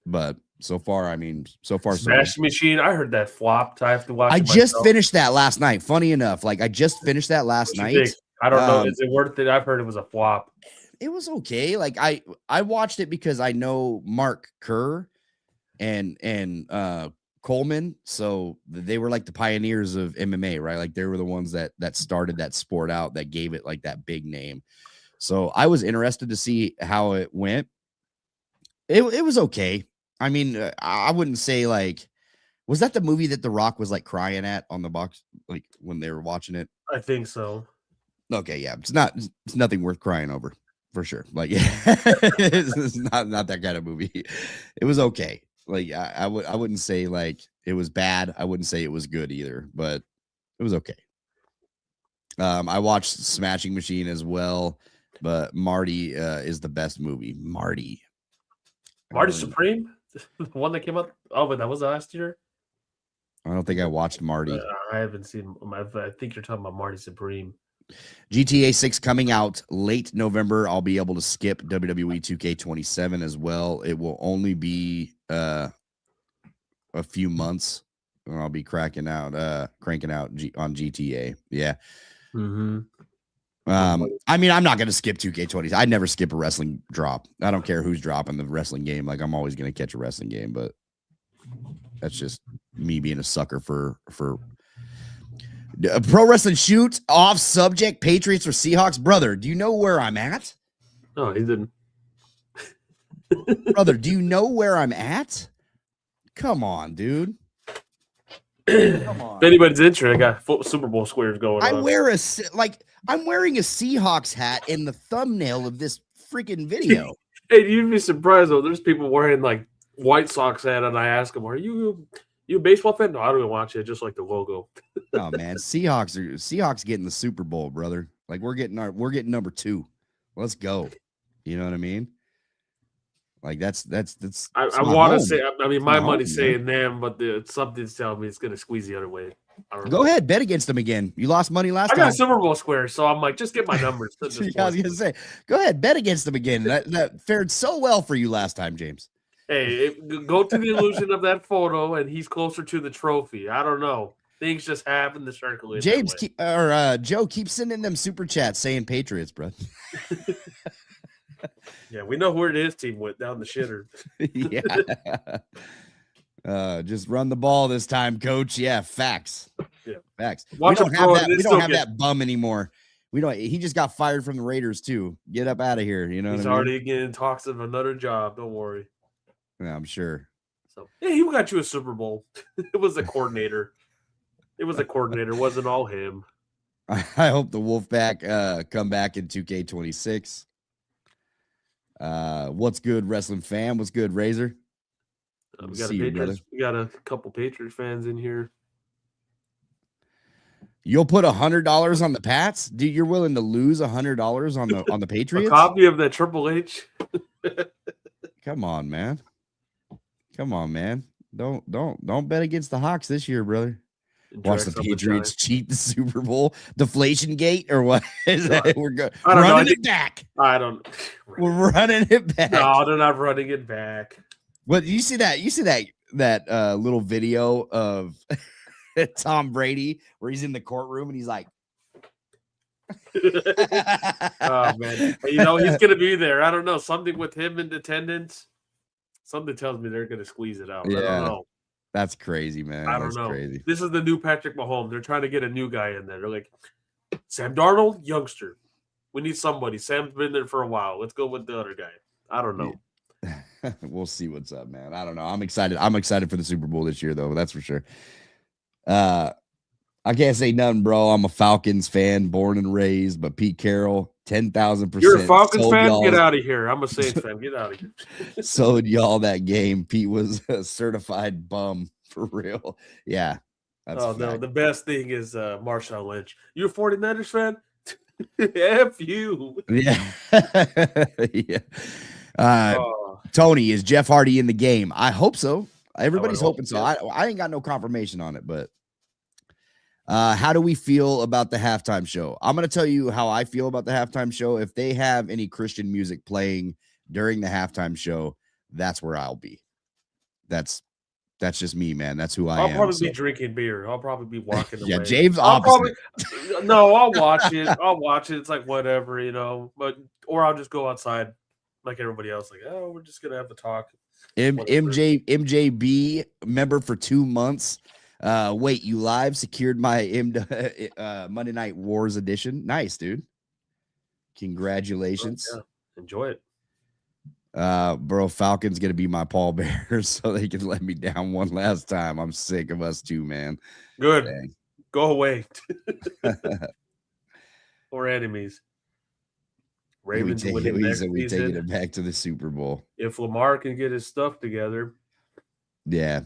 but so far, Smash Machine. I heard that flopped. I have to watch. I just finished that last night. Funny enough, like I just finished that last night. I don't know. Is it worth it? I've heard it was a flop. It was okay. Like I watched it because I know Mark Kerr and Coleman, so they were like the pioneers of MMA, right? Like they were the ones that started that sport out, that gave it like that big name. So I was interested to see how it went. It was okay. I mean, I wouldn't say like, was that the movie that The Rock was like crying at on the box, like when they were watching it? I think so. Okay, yeah, it's nothing worth crying over for sure. Like, it's not that kind of movie. It was okay. Like, I wouldn't say like it was bad. I wouldn't say it was good either, but it was okay. I watched Smashing Machine as well, but Marty is the best movie. Marty Supreme, the one that came out. Oh, but that was last year. I don't think I watched Marty. I haven't seen. I think you're talking about Marty Supreme. GTA 6 coming out late November. I'll be able to skip WWE 2K27 as well. It will only be a few months, and I'll be cranking out on GTA. Yeah. Mm-hmm. I mean, I'm not going to skip 2K20. I never skip a wrestling drop. I don't care who's dropping the wrestling game. Like, I'm always going to catch a wrestling game, but that's just me being a sucker for Pro Wrestling Shoot, off subject, Patriots or Seahawks. Brother, do you know where I'm at? No, he didn't. Brother, do you know where I'm at? Come on, dude. Come on. If anybody's interested, I got Super Bowl squares going on. I'm wearing a Seahawks hat in the thumbnail of this freaking video. Hey, you'd be surprised though. There's people wearing like White Sox hat, and I ask them, "Are you a baseball fan?" No, I don't even watch it. Just like the logo. Oh man, Seahawks getting the Super Bowl, brother. Like we're getting number 2. Let's go. You know what I mean? Like that's. I want to say. I mean, my money's saying them, but something's telling me it's going to squeeze the other way. Go ahead, bet against them again. You lost money last time. I got a Super Bowl square, so I'm like, just get my numbers. I was going to say, go ahead, bet against them again. That fared so well for you last time, James. Hey, go to the illusion of that photo, and he's closer to the trophy. I don't know. Things just happen to circulate. James Joe, keep sending them super chats saying Patriots, bro. Yeah, we know where his team went down the shitter. Yeah. Just run the ball this time, coach. Yeah, facts. Yeah, facts. Watch we don't have that bum anymore. He just got fired from the Raiders too. Get up out of here. You know, he's already getting talks of another job. Don't worry. Yeah, I'm sure. So yeah, he got you a Super Bowl. It was the coordinator. It was a coordinator. Wasn't all him. I hope the Wolfpack come back in 2K26. What's good, wrestling fam? What's good, Razor? We got a couple Patriots fans in here. You'll put $100 on the Pats, dude. You're willing to lose $100 on the Patriots? A copy of the Triple H. Come on, man. Don't bet against the Hawks this year, brother. Watch the Patriots cheat the Super Bowl. Deflation gate or what? Is that we're good? Running it back. I don't. We're running it back. No, they're not running it back. But you see that little video of Tom Brady where he's in the courtroom and he's like, oh man, he's gonna be there. I don't know, something with him in attendance. Something tells me they're gonna squeeze it out. Yeah. I don't know. That's crazy, man. I don't know. Crazy. This is the new Patrick Mahomes. They're trying to get a new guy in there. They're like, Sam Darnold, youngster. We need somebody. Sam's been there for a while. Let's go with the other guy. I don't know. We'll see what's up, man. I don't know. I'm excited. I'm excited for the Super Bowl this year, though. That's for sure. I can't say nothing, bro. I'm a Falcons fan, born and raised, but Pete Carroll, 10,000%. You're a Falcons fan? Get out of here. I'm a Saints fan. Get out of here. Sold y'all that game. Pete was a certified bum for real. Yeah. No, the best thing is Marshawn Lynch. You a 49ers fan? F you. Yeah. Yeah. Tony, is Jeff Hardy in the game? I hope so. Everybody's hoping so. I ain't got no confirmation on it, but how do we feel about the halftime show? I'm going to tell you how I feel about the halftime show. If they have any Christian music playing during the halftime show, that's where I'll be. That's just me, man. That's who I am. I'll probably be drinking beer. I'll probably be walking away. Yeah, James opposite. I'll watch it. It's like whatever, or I'll just go outside like everybody else. Like, oh, we're just gonna have to talk. MJB member for 2 months. Wait, you live secured my Monday Night Wars edition. Nice, dude. Congratulations. Yeah. Enjoy it. Bro, Falcon's gonna be my pallbearers so they can let me down one last time. I'm sick of us too, man. Good. Dang. Go away. Or enemies. Ravens winning next season. We taking it back to the Super Bowl. If Lamar can get his stuff together. Yeah.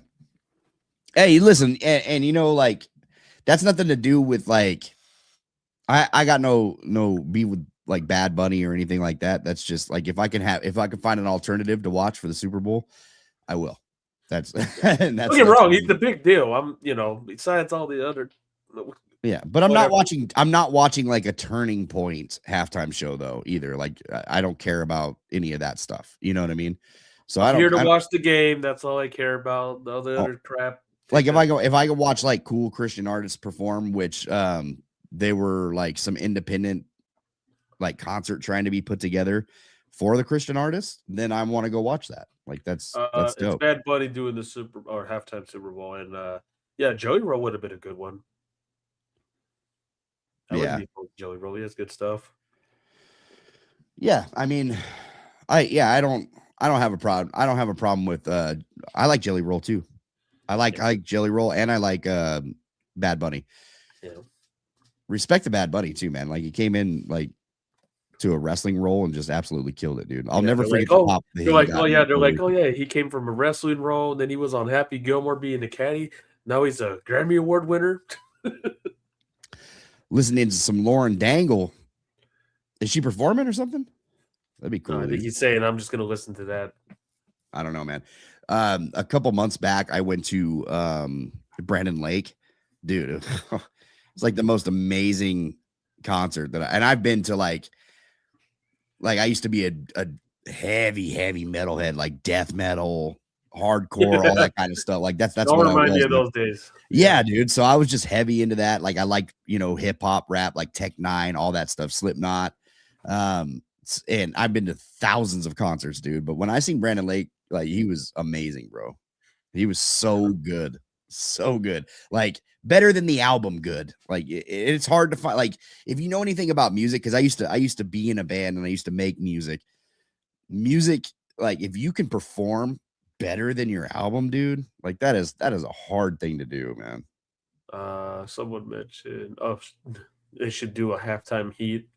Hey, listen, and like that's nothing to do with like I got no beef with like Bad Bunny or anything like that. That's just like if I can find an alternative to watch for the Super Bowl, I will. That's don't get wrong, he's the big deal. I'm besides all the other. Yeah, but I'm not watching like a Turning Point halftime show though either. Like I don't care about any of that stuff. You know what I mean? So I'm here to watch the game. That's all I care about. The other crap. Like if I go watch like cool Christian artists perform, which they were like some independent like concert trying to be put together for the Christian artists, then I want to go watch that. Like that's dope. It's Bad Bunny doing the halftime Super Bowl, and Joey Rowe would have been a good one. wouldn't Yeah. be opposed to Jelly Roll. He has good stuff. Yeah. I mean, I don't have a problem. I don't have a problem with I like Jelly Roll too. I like Jelly Roll and I like Bad Bunny. Yeah. Respect the Bad Bunny too, man. Like he came in like to a wrestling role and just absolutely killed it, dude. I'll never forget the pop that they're he like, got oh in yeah, they're Puerto like, oh Rico. yeah, he came from a wrestling role, and then he was on Happy Gilmore being the caddy. Now he's a Grammy Award winner. Listening to some Lauren Dangle. Is she performing or something? That'd be cool. I think he's saying, I'm just gonna listen to that. I don't know, man. A couple months back, I went to Brandon Lake, dude. It's like the most amazing concert and I've been to like I used to be a heavy metalhead, like death metal, hardcore, all that kind of stuff. Like that's Don't what I remind me was. of those days. Yeah, dude. So I was just heavy into that. Like I like, hip hop, rap, like Tech Nine, all that stuff, Slipknot. And I've been to thousands of concerts, dude. But when I seen Brandon Lake, like he was amazing, bro. He was so good. So good. Like better than the album good. Like it's hard to find. Like if you know anything about music, because I used to be in a band and I used to make music. Music, like if you can perform better than your album, dude, like that is a hard thing to do, man. Someone mentioned, they should do a halftime heat.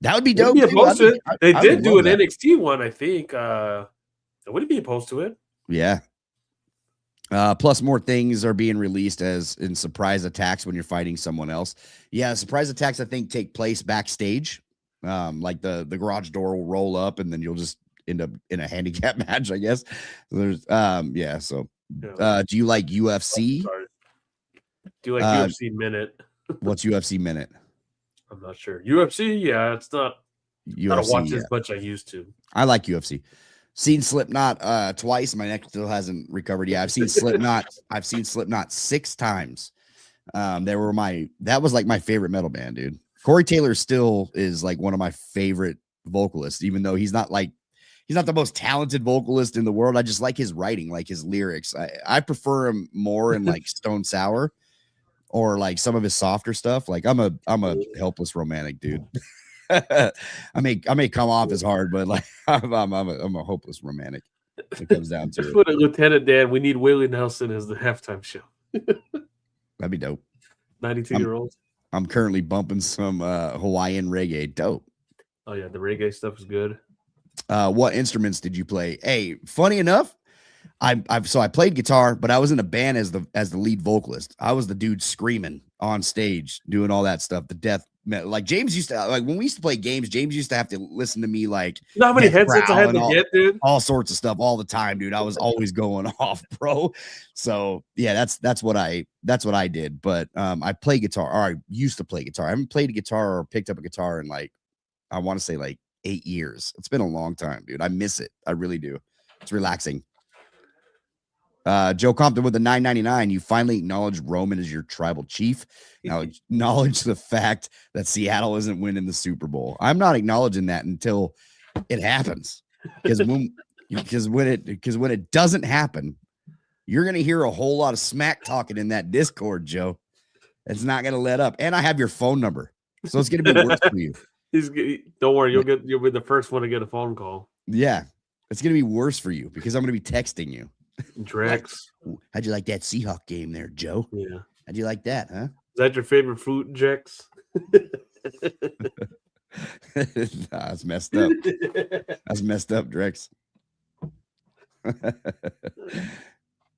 That would be Wouldn't dope be too. opposed to it. They I would did do love an that. NXT one, I think. I wouldn't be opposed to it. Yeah. Plus more things are being released as in surprise attacks when you're fighting someone else. Yeah, surprise attacks I think take place backstage. Like the garage door will roll up and then you'll just end up in a handicap match, I guess. There's yeah, so do you like UFC? Sorry. Do you like UFC Minute? What's UFC Minute? I'm not sure. UFC, yeah, it's not. UFC, I don't watch as much I used to. I like UFC. Seen Slipknot twice. My neck still hasn't recovered yet. I've seen Slipknot. I've seen Slipknot 6 times. That was like my favorite metal band, dude. Corey Taylor still is like one of my favorite vocalists, even though he's not the most talented vocalist in the world. I just like his writing, like his lyrics. I prefer him more in like Stone Sour or like some of his softer stuff. Like I'm a helpless romantic, dude. I may come off as hard, but like I'm a hopeless romantic. It comes down to it. Put it, Lieutenant Dan. We need Willie Nelson as the halftime show. That'd be dope. 92-year-old. I'm currently bumping some Hawaiian reggae. Dope. Oh yeah, the reggae stuff is good. What instruments did you play? Hey, funny enough, I played guitar, but I was in a band as the lead vocalist. I was the dude screaming on stage, doing all that stuff. The death metal. Like James used to, like when we used to play games, James used to have to listen to me like you know how many headsets I had to get, dude? All sorts of stuff all the time, dude. I was always going off, bro. So yeah, that's what I did. But I play guitar, or I used to play guitar. I haven't played a guitar or picked up a guitar in like I want to say like 8 years. It's been a long time, dude. I miss it. I really do. It's relaxing. Joe Compton with the $9.99. You finally acknowledge Roman as your tribal chief. Now acknowledge the fact that Seattle isn't winning the Super Bowl. I'm not acknowledging that until it happens. Because when it doesn't happen, you're gonna hear a whole lot of smack talking in that Discord, Joe. It's not gonna let up. And I have your phone number, so it's gonna be worse for you. Don't worry, you'll be the first one to get a phone call. Yeah, it's gonna be worse for you because I'm gonna be texting you. Drex, how'd you like that Seahawk game there, Joe? Yeah, how'd you like that, huh? Is that your favorite fruit, Drex? That's messed up. That's messed up, Drex. Let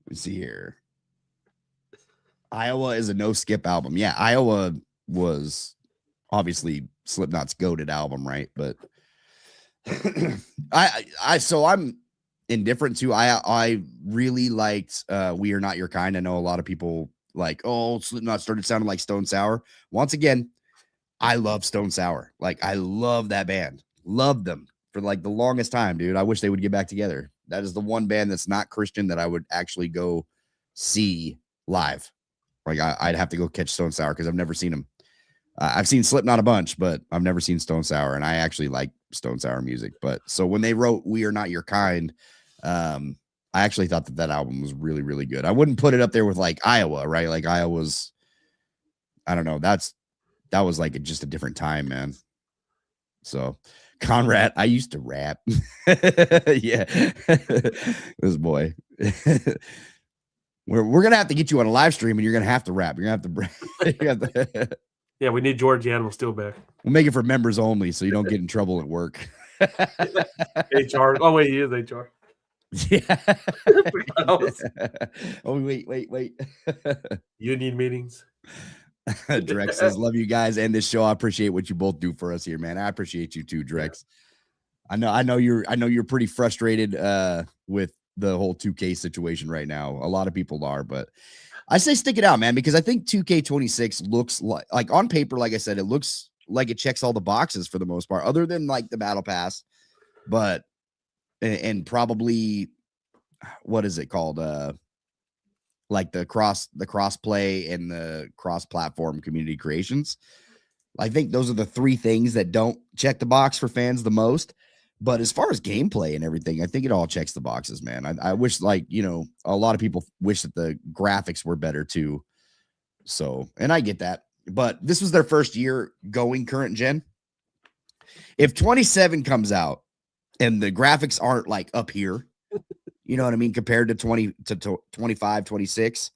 me see here. Iowa is a no skip album. Yeah, Iowa was obviously Slipknot's goated album, right? But I'm indifferent to. I really liked We Are Not Your Kind. I know a lot of people like, oh, Slipknot started sounding like Stone Sour. Once again, I love Stone Sour. Like I love that band. Loved them for like the longest time, dude. I wish they would get back together. That is the one band that's not Christian that I would actually go see live. Like I'd have to go catch Stone Sour because I've never seen them. I've seen Slipknot a bunch, but I've never seen Stone Sour, and I actually like Stone Sour music. But so when they wrote "We Are Not Your Kind," I actually thought that album was really, really good. I wouldn't put it up there with like Iowa, right? Like Iowa's, I don't know. That's that was like just a different time, man. So Conrad, I used to rap. Yeah. This boy. We're gonna have to get you on a live stream and you're gonna have to rap. You're gonna have to Yeah, we need George Animal still back. we'll make it for members only so you don't get in trouble at work. HR. Oh wait, he is HR. Yeah. Oh, wait. Union meetings. Drex says, love you guys and this show. I appreciate what you both do for us here, man. I appreciate you too, Drex. Yeah. I know you're pretty frustrated with the whole 2K situation right now. A lot of people are, but I say stick it out, man, because I think 2K26 looks like on paper, like I said, it looks like it checks all the boxes for the most part, other than like the battle pass, but and probably what is it called? Like the cross play and the cross platform community creations. I think those are the three things that don't check the box for fans the most. But as far as gameplay and everything, I think it all checks the boxes, man. I wish, like, you know, a lot of people wish that the graphics were better too. So, and I get that. But this was their first year going current gen. If 27 comes out and the graphics aren't like up here, you know what I mean, compared to 20 to 25, 26,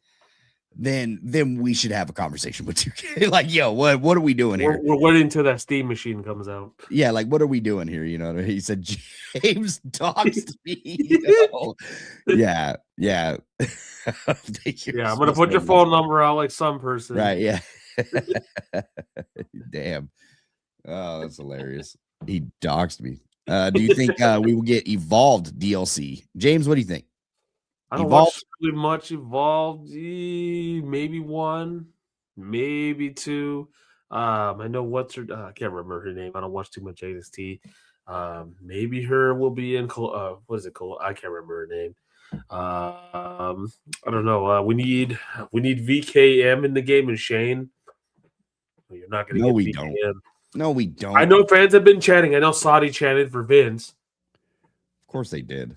then we should have a conversation with 2K. Like, yo, what are we doing here? We're waiting until that Steam machine comes out. Yeah, like, what are we doing here? You know what I mean? He said, James doxed me. Yeah. Thank you. Yeah, I'm gonna put your phone number out like some person. Right, yeah. Damn. Oh, that's hilarious. He doxed me. Do you think we will get Evolved DLC? James, what do you think? I don't watch really much Evolved. Maybe one, maybe two. I know what's her. I can't remember her name. I don't watch too much AST. Maybe her will be in. What is it called? I can't remember her name. I don't know. We need VKM in the game and Shane. You're not going to get we VKM. Don't. No, we don't. I know fans have been chatting. I know Saudi chatted for Vince. Of course they did.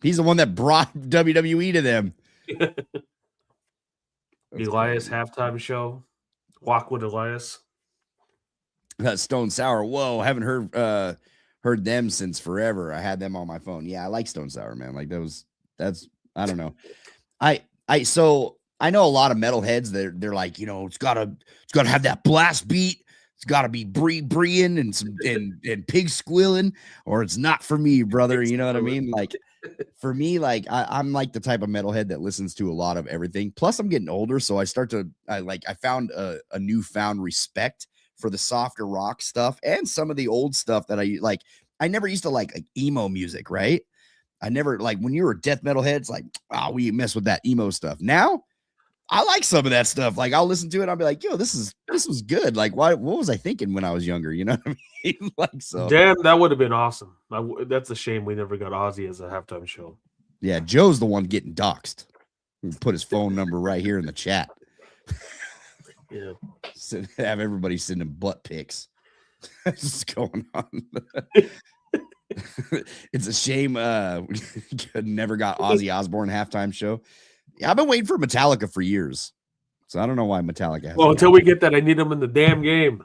He's the one that brought WWE to them. Elias halftime show. Walk with Elias. Stone Sour. Whoa, haven't heard them since forever. I had them on my phone. Yeah, I like Stone Sour, man. Like that's I don't know. So I know a lot of metalheads. They're like, you know, it's gotta have that blast beat. It's got to be breeing and pig squealing, or it's not for me, brother. You know what I mean? Like, for me, like I'm like the type of metalhead that listens to a lot of everything. Plus, I'm getting older, so I found a newfound respect for the softer rock stuff and some of the old stuff that I like. I never used to like emo music, right? I never like when you were a death metal head. It's like, oh, we mess with that emo stuff. Now, I like some of that stuff. Like, I'll listen to it. I'll be like, yo, this was good. Like, what was I thinking when I was younger? You know what I mean? Like, so. Damn, that would have been awesome. That's a shame we never got Ozzy as a halftime show. Yeah, Joe's the one getting doxxed. Put his phone number right here in the chat. Yeah. Have everybody sending butt pics. What's going on? It's a shame never got Ozzy Osbourne halftime show. Yeah, I've been waiting for Metallica for years, so I don't know why Metallica. Well, until we get that, I need them in the damn game.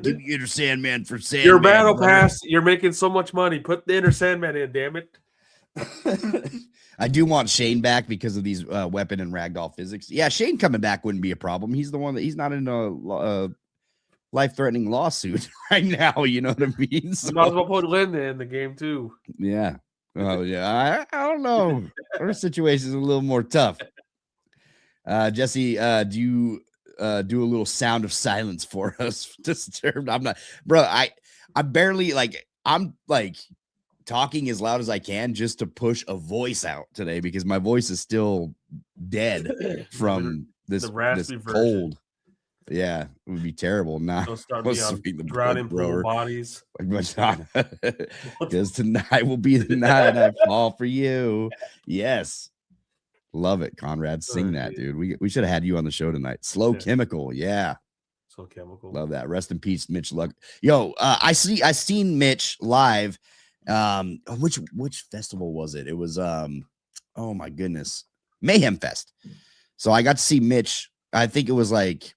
Give me Inner Sandman for Sandman. Your battle pass, you're making so much money. Put the Inner Sandman in, damn it. I do want Shane back because of these weapon and ragdoll physics. Yeah, Shane coming back wouldn't be a problem. He's the one that he's not in a life-threatening lawsuit right now. You know what I mean? So, might as well put Linda in the game too. Yeah. Oh yeah, I don't know. Our situation is a little more tough. Jesse, do you do a little sound of silence for us? Disturbed. I'm not, bro. I barely I'm talking as loud as I can just to push a voice out today because my voice is still dead from this cold. Yeah, it would be terrible. Nah, don't start me on drowning pool bodies. Because tonight will be the night I fall for you. Yes, love it, Conrad. Sing that, dude. We should have had you on the show tonight. Slow Chemical, yeah. Slow Chemical, love that. Rest in peace, Mitch Luck. Yo, I seen Mitch live. Which festival was it? It was oh my goodness, Mayhem Fest. So I got to see Mitch. I think it was like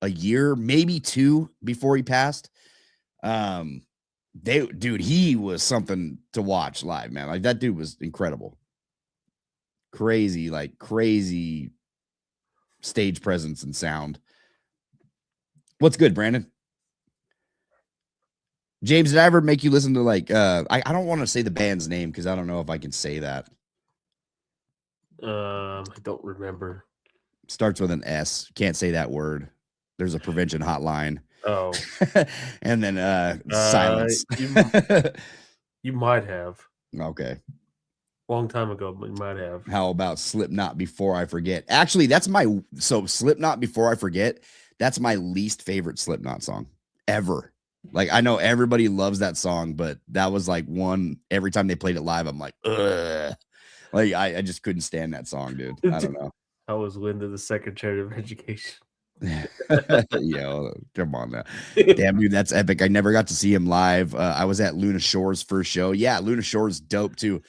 a year, maybe 2 before he passed. Dude, he was something to watch live, man. Like that dude was incredible. Crazy, like crazy stage presence and sound. What's good, Brandon? James, did I ever make you listen to like I don't want to say the band's name because I don't know if I can say that. I don't remember. Starts with an S. Can't say that word. There's a prevention hotline. Oh. And then silence. You might have. Okay. Long time ago, but you might have. How about Slipknot Before I Forget? Actually, that's Slipknot Before I Forget, that's my least favorite Slipknot song ever. Like, I know everybody loves that song, but that was like one, every time they played it live, I'm like, ugh. Like, I just couldn't stand that song, dude. I don't know. I was Linda, the Secretary of Education. Yo, come on now. Damn, dude, that's epic. I never got to see him live. I was at Luna Shore's first show. Yeah, Luna Shore's dope too.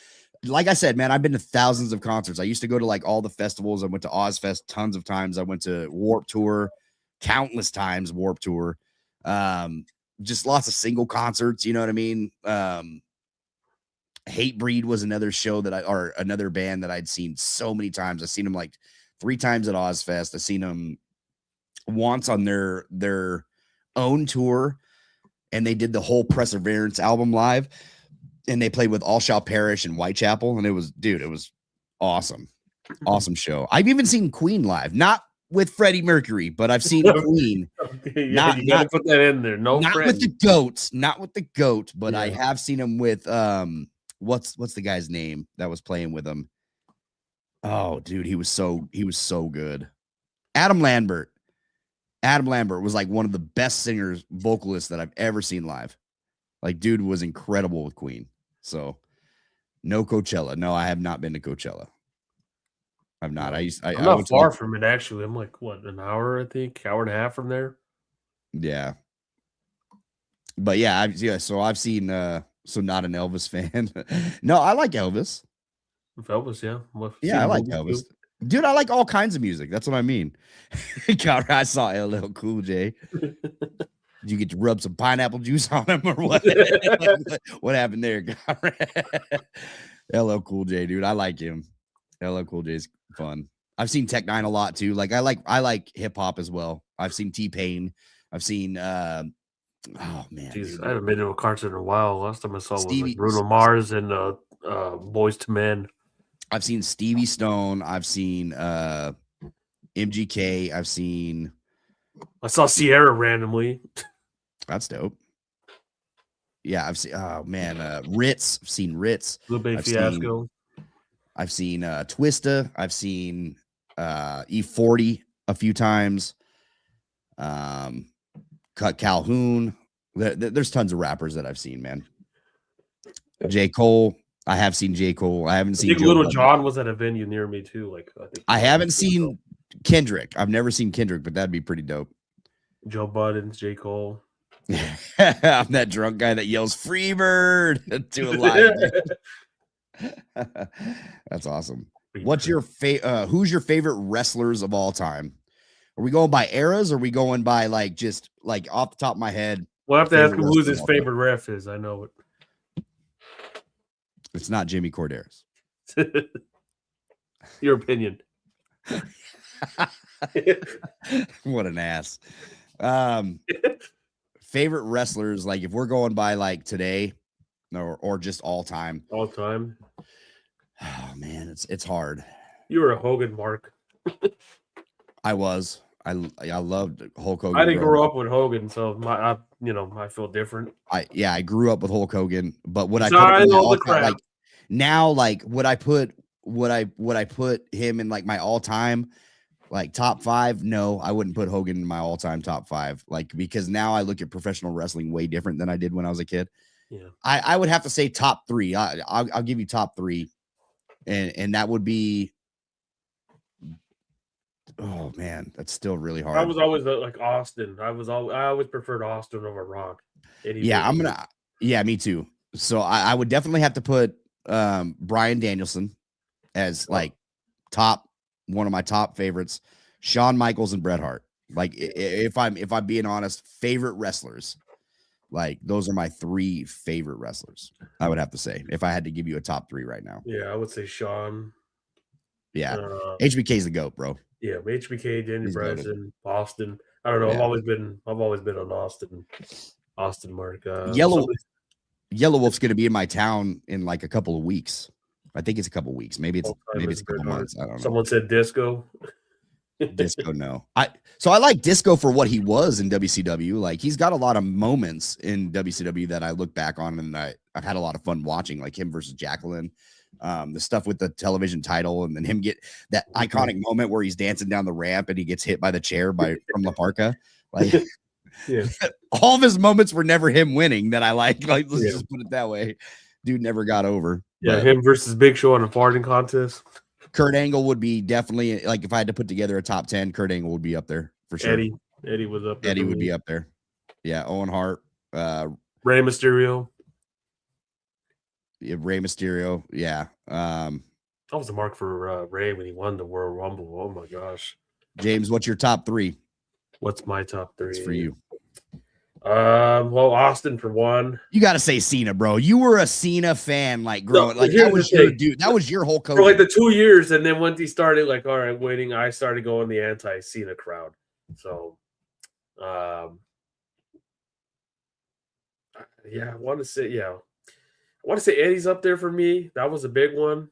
Like I said, man, I've been to thousands of concerts. I used to go to like all the festivals. I went to Ozfest tons of times. I went to Warped Tour countless times, Warped Tour. Just lots of single concerts, you know what I mean? Hatebreed was another show or another band that I'd seen so many times. I've seen them like 3 times at Ozfest. I've seen them once on their own tour, and they did the whole Perseverance album live, and they played with All Shall Perish and Whitechapel, and it was awesome. Awesome show. I've even seen Queen live, not with Freddie Mercury, but I've seen Queen. Okay, yeah, you gotta put that in there. Not with the goat, but yeah. I have seen him with what's the guy's name that was playing with him? Oh, dude, he was so good. Adam Lambert was like one of the best singers, vocalists that I've ever seen live. Like, dude was incredible with Queen. So, no Coachella. No, I have not been to Coachella. I'm not. I'm not far from it, actually. I'm like, what, an hour, I think? Hour and a half from there? Yeah. But yeah, so I've seen so not an Elvis fan. No, I like Elvis. Elvis, yeah. Yeah, I like Elvis. Too. Dude, I like all kinds of music. That's what I mean. God, I saw LL Cool J. Did you get to rub some pineapple juice on him or what? What happened there? LL Cool J, dude. I like him. LL Cool J's fun. I've seen Tech Nine a lot too. Like I like hip hop as well. I've seen T-Pain. I've seen oh man. Jeez, I haven't been to a concert in a while. Last time I saw was like Bruno Mars and Boyz II Men. I've seen Stevie Stone. I've seen MGK. I saw Sierra randomly. That's dope. Yeah, I've seen Ritz. I've seen Ritz. Blue Bay Fiasco. I've seen Twista. I've seen E40 a few times. Cut Calhoun. There's tons of rappers that I've seen, man. J. Cole. I have seen J. Cole. I haven't seen Little John was at a venue near me too. Like I haven't seen Kendrick. I've never seen Kendrick, but that'd be pretty dope. Joe Budden, J. Cole. I'm that drunk guy that yells "Freebird" to a live. That's awesome. What's your who's your favorite wrestlers of all time? Are we going by eras, or are we going by like just like off the top of my head? We'll have to ask him who his favorite ref is. I know it. It's not Jimmy Corderas. Your opinion. What an ass. Favorite wrestlers, like if we're going by like today or just all time. All time. Oh man, it's hard. You were a Hogan mark. I was. I loved Hulk Hogan. I didn't grow up with Hogan, so I feel different. I grew up with Hulk Hogan, but would I put him in like now, like would I put him in like my all-time like top 5? No, I wouldn't put Hogan in my all-time top 5, like because now I look at professional wrestling way different than I did when I was a kid. Yeah, I would have to say top 3. I'll give you top 3, and that would be. Oh man, that's still really hard. I was always like Austin. I always preferred Austin over Rock. Yeah, me too. So I would definitely have to put Bryan Danielson as like one of my top favorites. Shawn Michaels and Bret Hart. Like if I'm being honest, favorite wrestlers. Like those are my 3 favorite wrestlers. I would have to say if I had to give you a top 3 right now. Yeah, I would say Sean. Yeah, Uh, HBK's the goat, bro. yeah, HBK, Danny He's goated. Bryson, Austin. I don't know. Yeah, I've always been on Austin Mark. Yellow Wolf's gonna be in my town in like a couple of weeks. I think it's a couple of weeks. Maybe it's Alzheimer's a Bret couple Hart. months. I don't know. Someone said Disco. Disco, no. I like Disco for what he was in WCW. Like he's got a lot of moments in WCW that I look back on and I've had a lot of fun watching, like him versus Jacqueline. The stuff with the television title, and then him get that iconic moment where he's dancing down the ramp and he gets hit by the chair from La Parca. Like Yeah. all of his moments were never him winning that I like. Like, let's just put it that way. Dude never got over. Yeah, But him versus Big Show in a farting contest. Kurt Angle would be definitely, like, if I had to put together a top 10, Kurt Angle would be up there for sure. Eddie was up there. Eddie would be up there. Yeah, Owen Hart, Rey Mysterio. Rey Mysterio. Yeah. That was the mark for Rey when he won the Royal Rumble. Oh my gosh. James, what's your top 3? What's my top 3? It's for you. Well, Austin for one. You got to say Cena, bro. You were a Cena fan, like growing, like that was your dude. That was your whole coach for like the 2 years, and then once he started, like, all right, waiting, I started going the anti-Cena crowd. So, yeah, I want to say Eddie's up there for me. That was a big one.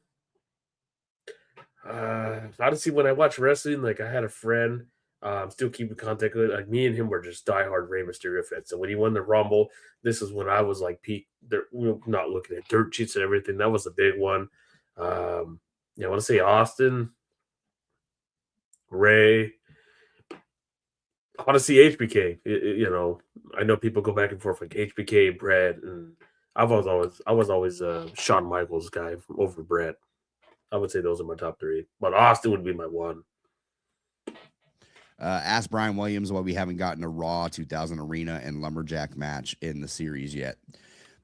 Honestly, when I watch wrestling, like I had a friend. Still keeping contact with. Like me and him were just diehard Rey Mysterio fans. So when he won the Rumble, this is when I was like peak. Not looking at dirt sheets and everything. That was a big one. I want to say Austin, Ray. I want to see HBK. I know people go back and forth like HBK, Brett, and I was always a Shawn Michaels guy over Brett. I would say those are my top 3, but Austin would be my 1. Ask Brian Williams why we haven't gotten a Raw 2000 Arena and Lumberjack match in the series yet.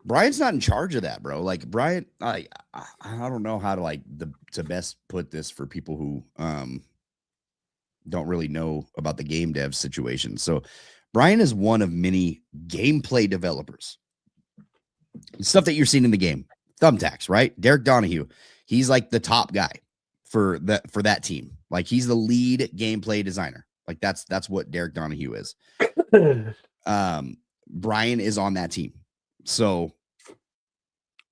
Brian's not in charge of that, bro. Like Brian, I don't know how to to best put this for people who don't really know about the game dev situation. So Brian is one of many gameplay developers. Stuff that you're seeing in the game. Thumbtacks, right? Derek Donahue. He's like the top guy for that team. Like he's the lead gameplay designer. Like that's what Derek Donahue is. Brian is on that team. So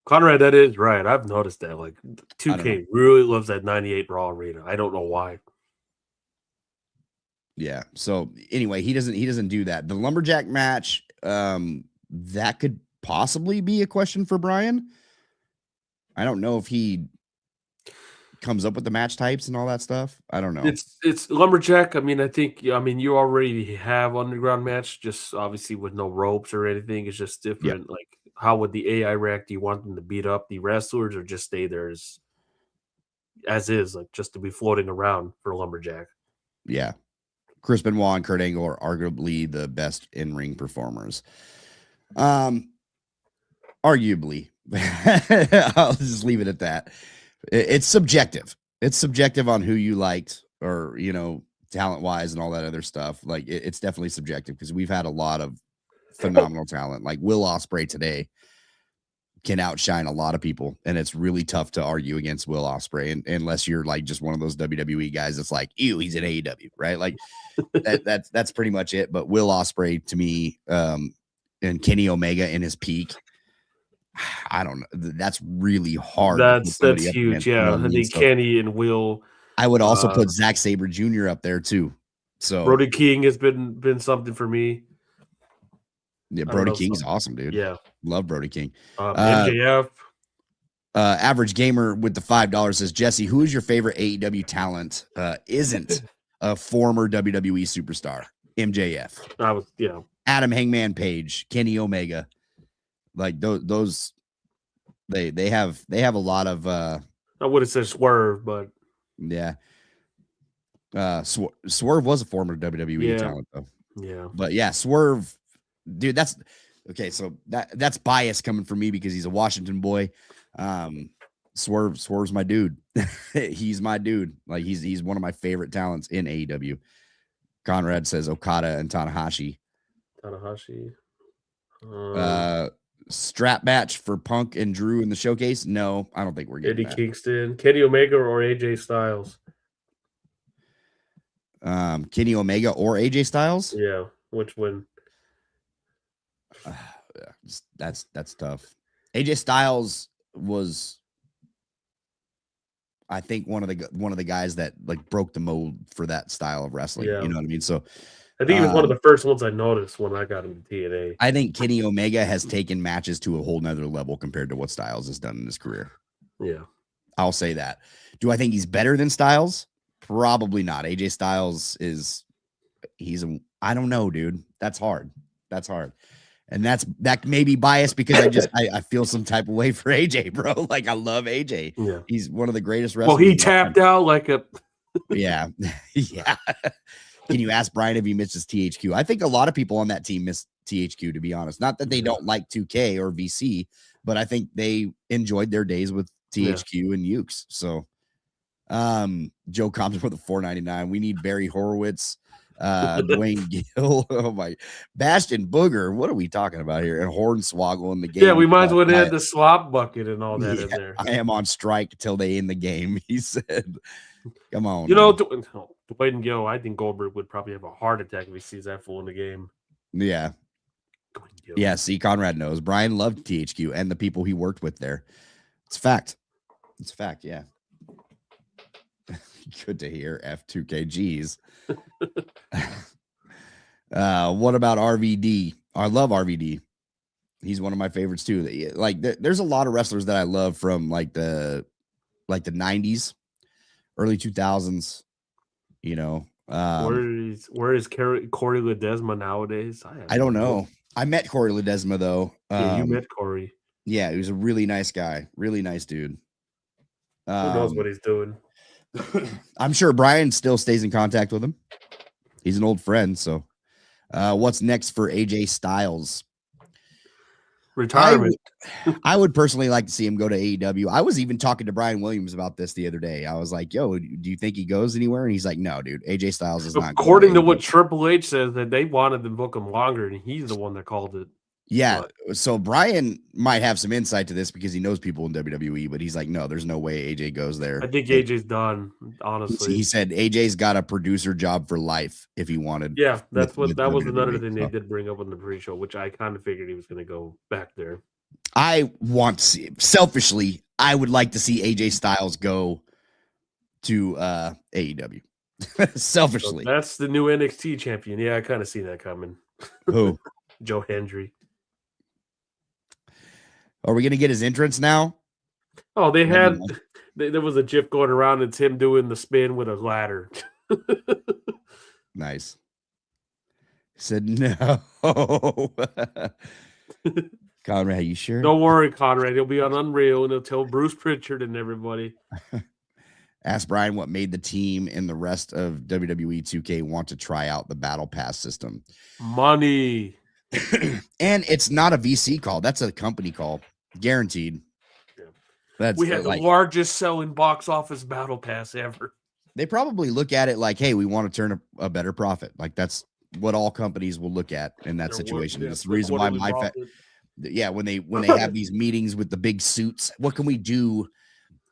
Conrad, that is right. I've noticed that. Like 2K really loves that 98 Raw Arena. I don't know why. Yeah. So anyway, he doesn't do that. The Lumberjack match, that could possibly be a question for Brian. I don't know if he comes up with the match types and all that stuff. I don't know. It's Lumberjack. I mean, I think you already have underground match, just obviously with no ropes or anything. It's just different. Yep. Like, how would the AI react? Do you want them to beat up the wrestlers or just stay there as is, like just to be floating around for Lumberjack? Yeah. Chris Benoit and Kurt Angle are arguably the best in-ring performers. Arguably. I'll just leave it at that. It's subjective. It's subjective on who you liked or, talent-wise and all that other stuff. Like, it's definitely subjective because we've had a lot of phenomenal talent. Like, Will Ospreay today can outshine a lot of people, and it's really tough to argue against Will Ospreay unless you're, like, just one of those WWE guys that's like, ew, he's in AEW, right? Like, that's pretty much it. But Will Ospreay, to me, and Kenny Omega in his peak, I don't know. That's really hard. That's huge. Yeah. I think Kenny and Will. I would also put Zack Sabre Jr. up there too. So Brody King has been something for me. Yeah, Brody King's awesome, dude. Yeah. Love Brody King. MJF. Average Gamer with the $5 says, Jesse, who is your favorite AEW talent? Isn't a former WWE superstar? MJF. Adam Hangman Page, Kenny Omega. Like those, they have a lot of. I would have said Swerve, but yeah. Swerve was a former WWE talent though. Yeah, but yeah, Swerve, dude. That's okay. So that's bias coming from me because he's a Washington boy. Swerve's my dude. He's my dude. Like he's one of my favorite talents in AEW. Conrad says Okada and Tanahashi. Tanahashi. Strap match for Punk and Drew in the showcase. No, I don't think we're getting Eddie that. Kingston, Kenny Omega, or AJ Styles. Kenny Omega or AJ Styles. Yeah, which one? That's tough. AJ Styles was, I think, one of the guys that like broke the mold for that style of wrestling. Yeah. You know what I mean? So I think he was one of the first ones I noticed when I got into TNA. I think Kenny Omega has taken matches to a whole nother level compared to what Styles has done in his career. Yeah. I'll say that. Do I think he's better than Styles? Probably not. AJ Styles I don't know, dude. That's hard. And that may be biased because I feel some type of way for AJ, bro. Like, I love AJ. Yeah. He's one of the greatest wrestlers. Well, he tapped out like a yeah. Yeah. Can you ask Brian if he misses THQ? I think a lot of people on that team miss THQ, to be honest. Not that they don't like 2K or VC, but I think they enjoyed their days with THQ and Ukes. So Joe Compton with a $4.99. We need Barry Horowitz, Dwayne Gill. Oh my, Bastion Booger. What are we talking about here? And Hornswoggle in the game. Yeah, we might as well add the slop bucket and all that in there. I am on strike till they end the game, he said. Come on. You know, Dwayne Gill, I think Goldberg would probably have a heart attack if he sees that fool in the game. Yeah. Yeah, see, Conrad knows. Brian loved THQ and the people he worked with there. It's a fact. Yeah. Good to hear, F2KGs. What about RVD? I love RVD. He's one of my favorites too. Like, there's a lot of wrestlers that I love from like the 90s, early 2000s. You know, where is Corey Ledesma nowadays? I don't know. I met Corey Ledesma though. Yeah, you met Corey. Yeah, he was a really nice guy, really nice dude. Who knows what he's doing? I'm sure Brian still stays in contact with him. He's an old friend. So, what's next for AJ Styles? Retirement. I would personally like to see him go to AEW. I was even talking to Brian Williams about this the other day. I was like, yo, do you think he goes anywhere? And he's like, no, dude, AJ Styles is not. According to what Triple H says, that they wanted to book him longer, and he's the one that called it. Yeah. So Brian might have some insight to this because he knows people in WWE, but he's like, no, there's no way AJ goes there. I think AJ's done, honestly. He said AJ's got a producer job for life if he wanted. Yeah, that was another thing they did bring up on the pre-show, which I kind of figured he was going to go back there. I want to see, selfishly, I would like to see AJ Styles go to AEW. Selfishly. So that's the new NXT champion. Yeah, I kind of see that coming. Who? Joe Hendry. Are we going to get his entrance now? Oh, there was a GIF going around. It's him doing the spin with a ladder. Nice. He said, no. Conrad, are you sure? Don't worry, Conrad. He'll be on Unreal, and he'll tell Bruce Pritchard and everybody. Ask Brian what made the team and the rest of WWE 2K want to try out the Battle Pass system. Money. And it's not a VC call. That's a company call. Guaranteed. Yeah. We had the largest selling box office Battle Pass ever. They probably look at it like, hey, we want to turn a better profit. Like, that's what all companies will look at in that situation. That's the reason why when they have these meetings with the big suits, what can we do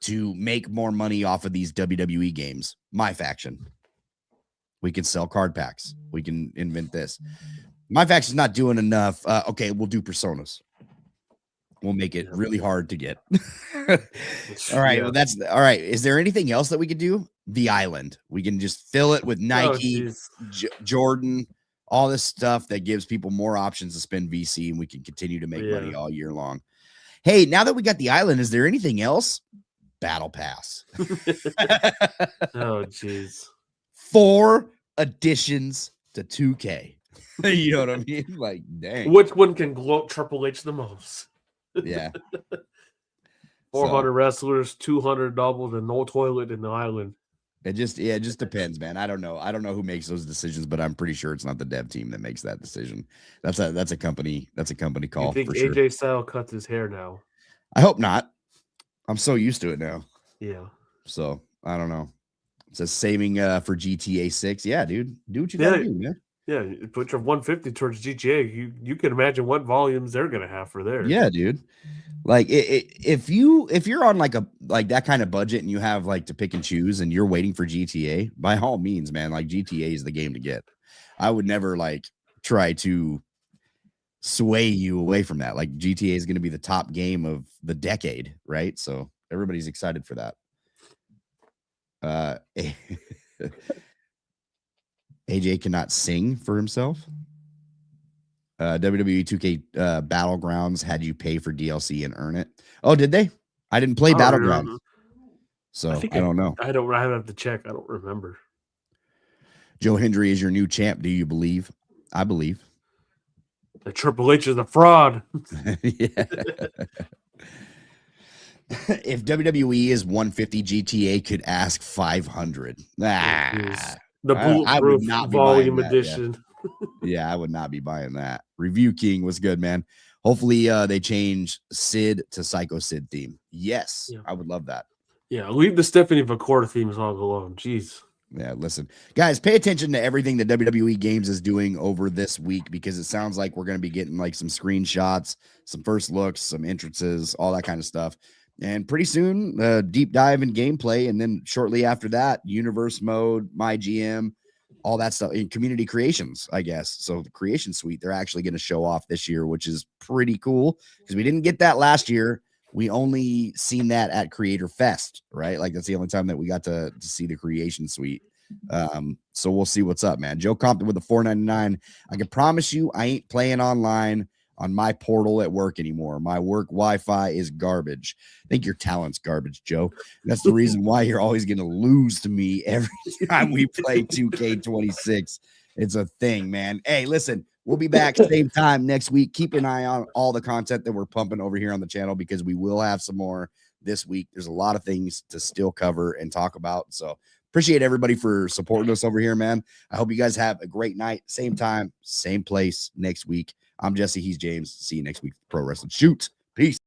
to make more money off of these WWE games? My faction. We can sell card packs. We can invent this. My faction's not doing enough. Okay, we'll do personas. We'll make it really hard to get. All right. Yeah. Well, that's all right. Is there anything else that we could do? The island. We can just fill it with Nike, Jordan, all this stuff that gives people more options to spend VC, and we can continue to make money all year long. Hey, now that we got the island, is there anything else? Battle Pass. Oh, jeez. 4 additions to 2K. You know what I mean? Like, dang. Which one can gloat Triple H the most? Yeah. 400 wrestlers, 200 doubles, and no toilet in the island. It just depends, man. I don't know who makes those decisions, but I'm pretty sure it's not the dev team that makes that decision. That's a company call. You think for AJ sure. Styles cuts his hair now? I hope not. I'm so used to it now. Yeah. So I don't know. It says saving for GTA 6. Yeah, dude. Do what you gotta do, man. Yeah, you put your 150 towards GTA. You can imagine what volumes they're gonna have for theirs. Yeah, dude. Like if you're on like that kind of budget and you have like to pick and choose and you're waiting for GTA, by all means, man, like GTA is the game to get. I would never like try to sway you away from that. Like GTA is going to be the top game of the decade, right? So everybody's excited for that. AJ cannot sing for himself. WWE 2K Battlegrounds had you pay for DLC and earn it. Oh, did they? I didn't play Battlegrounds, so I don't know. I have to check. I don't remember. Joe Hendry is your new champ. Do you believe? I believe. The Triple H is a fraud. Yeah. If WWE is 150, GTA could ask 500. The Bulletproof Volume Edition. Yeah, I would not be buying that. Review King was good, man. Hopefully they change Sid to Psycho Sid theme. Yes, I would love that. Yeah, leave the Stephanie McCourt theme song alone. Jeez. Yeah, listen, guys, pay attention to everything that WWE Games is doing over this week because it sounds like we're going to be getting like some screenshots, some first looks, some entrances, all that kind of stuff. And pretty soon, deep dive in gameplay. And then shortly after that, universe mode, my GM, all that stuff in community creations, I guess. So the creation suite, they're actually going to show off this year, which is pretty cool because we didn't get that last year. We only seen that at Creator Fest, right? Like that's the only time that we got to see the creation suite. So we'll see what's up, man. Joe Compton with the $4.99. I can promise you I ain't playing online on my portal at work anymore. My work Wi-Fi is garbage. I think your talent's garbage, Joe. That's the reason why you're always going to lose to me every time we play 2K26. It's a thing, man. Hey, listen, we'll be back same time next week. Keep an eye on all the content that we're pumping over here on the channel because we will have some more this week. There's a lot of things to still cover and talk about. So appreciate everybody for supporting us over here, man. I hope you guys have a great night. Same time, same place next week. I'm Jesse. He's James. See you next week. Pro Wrestling Shoot. Peace.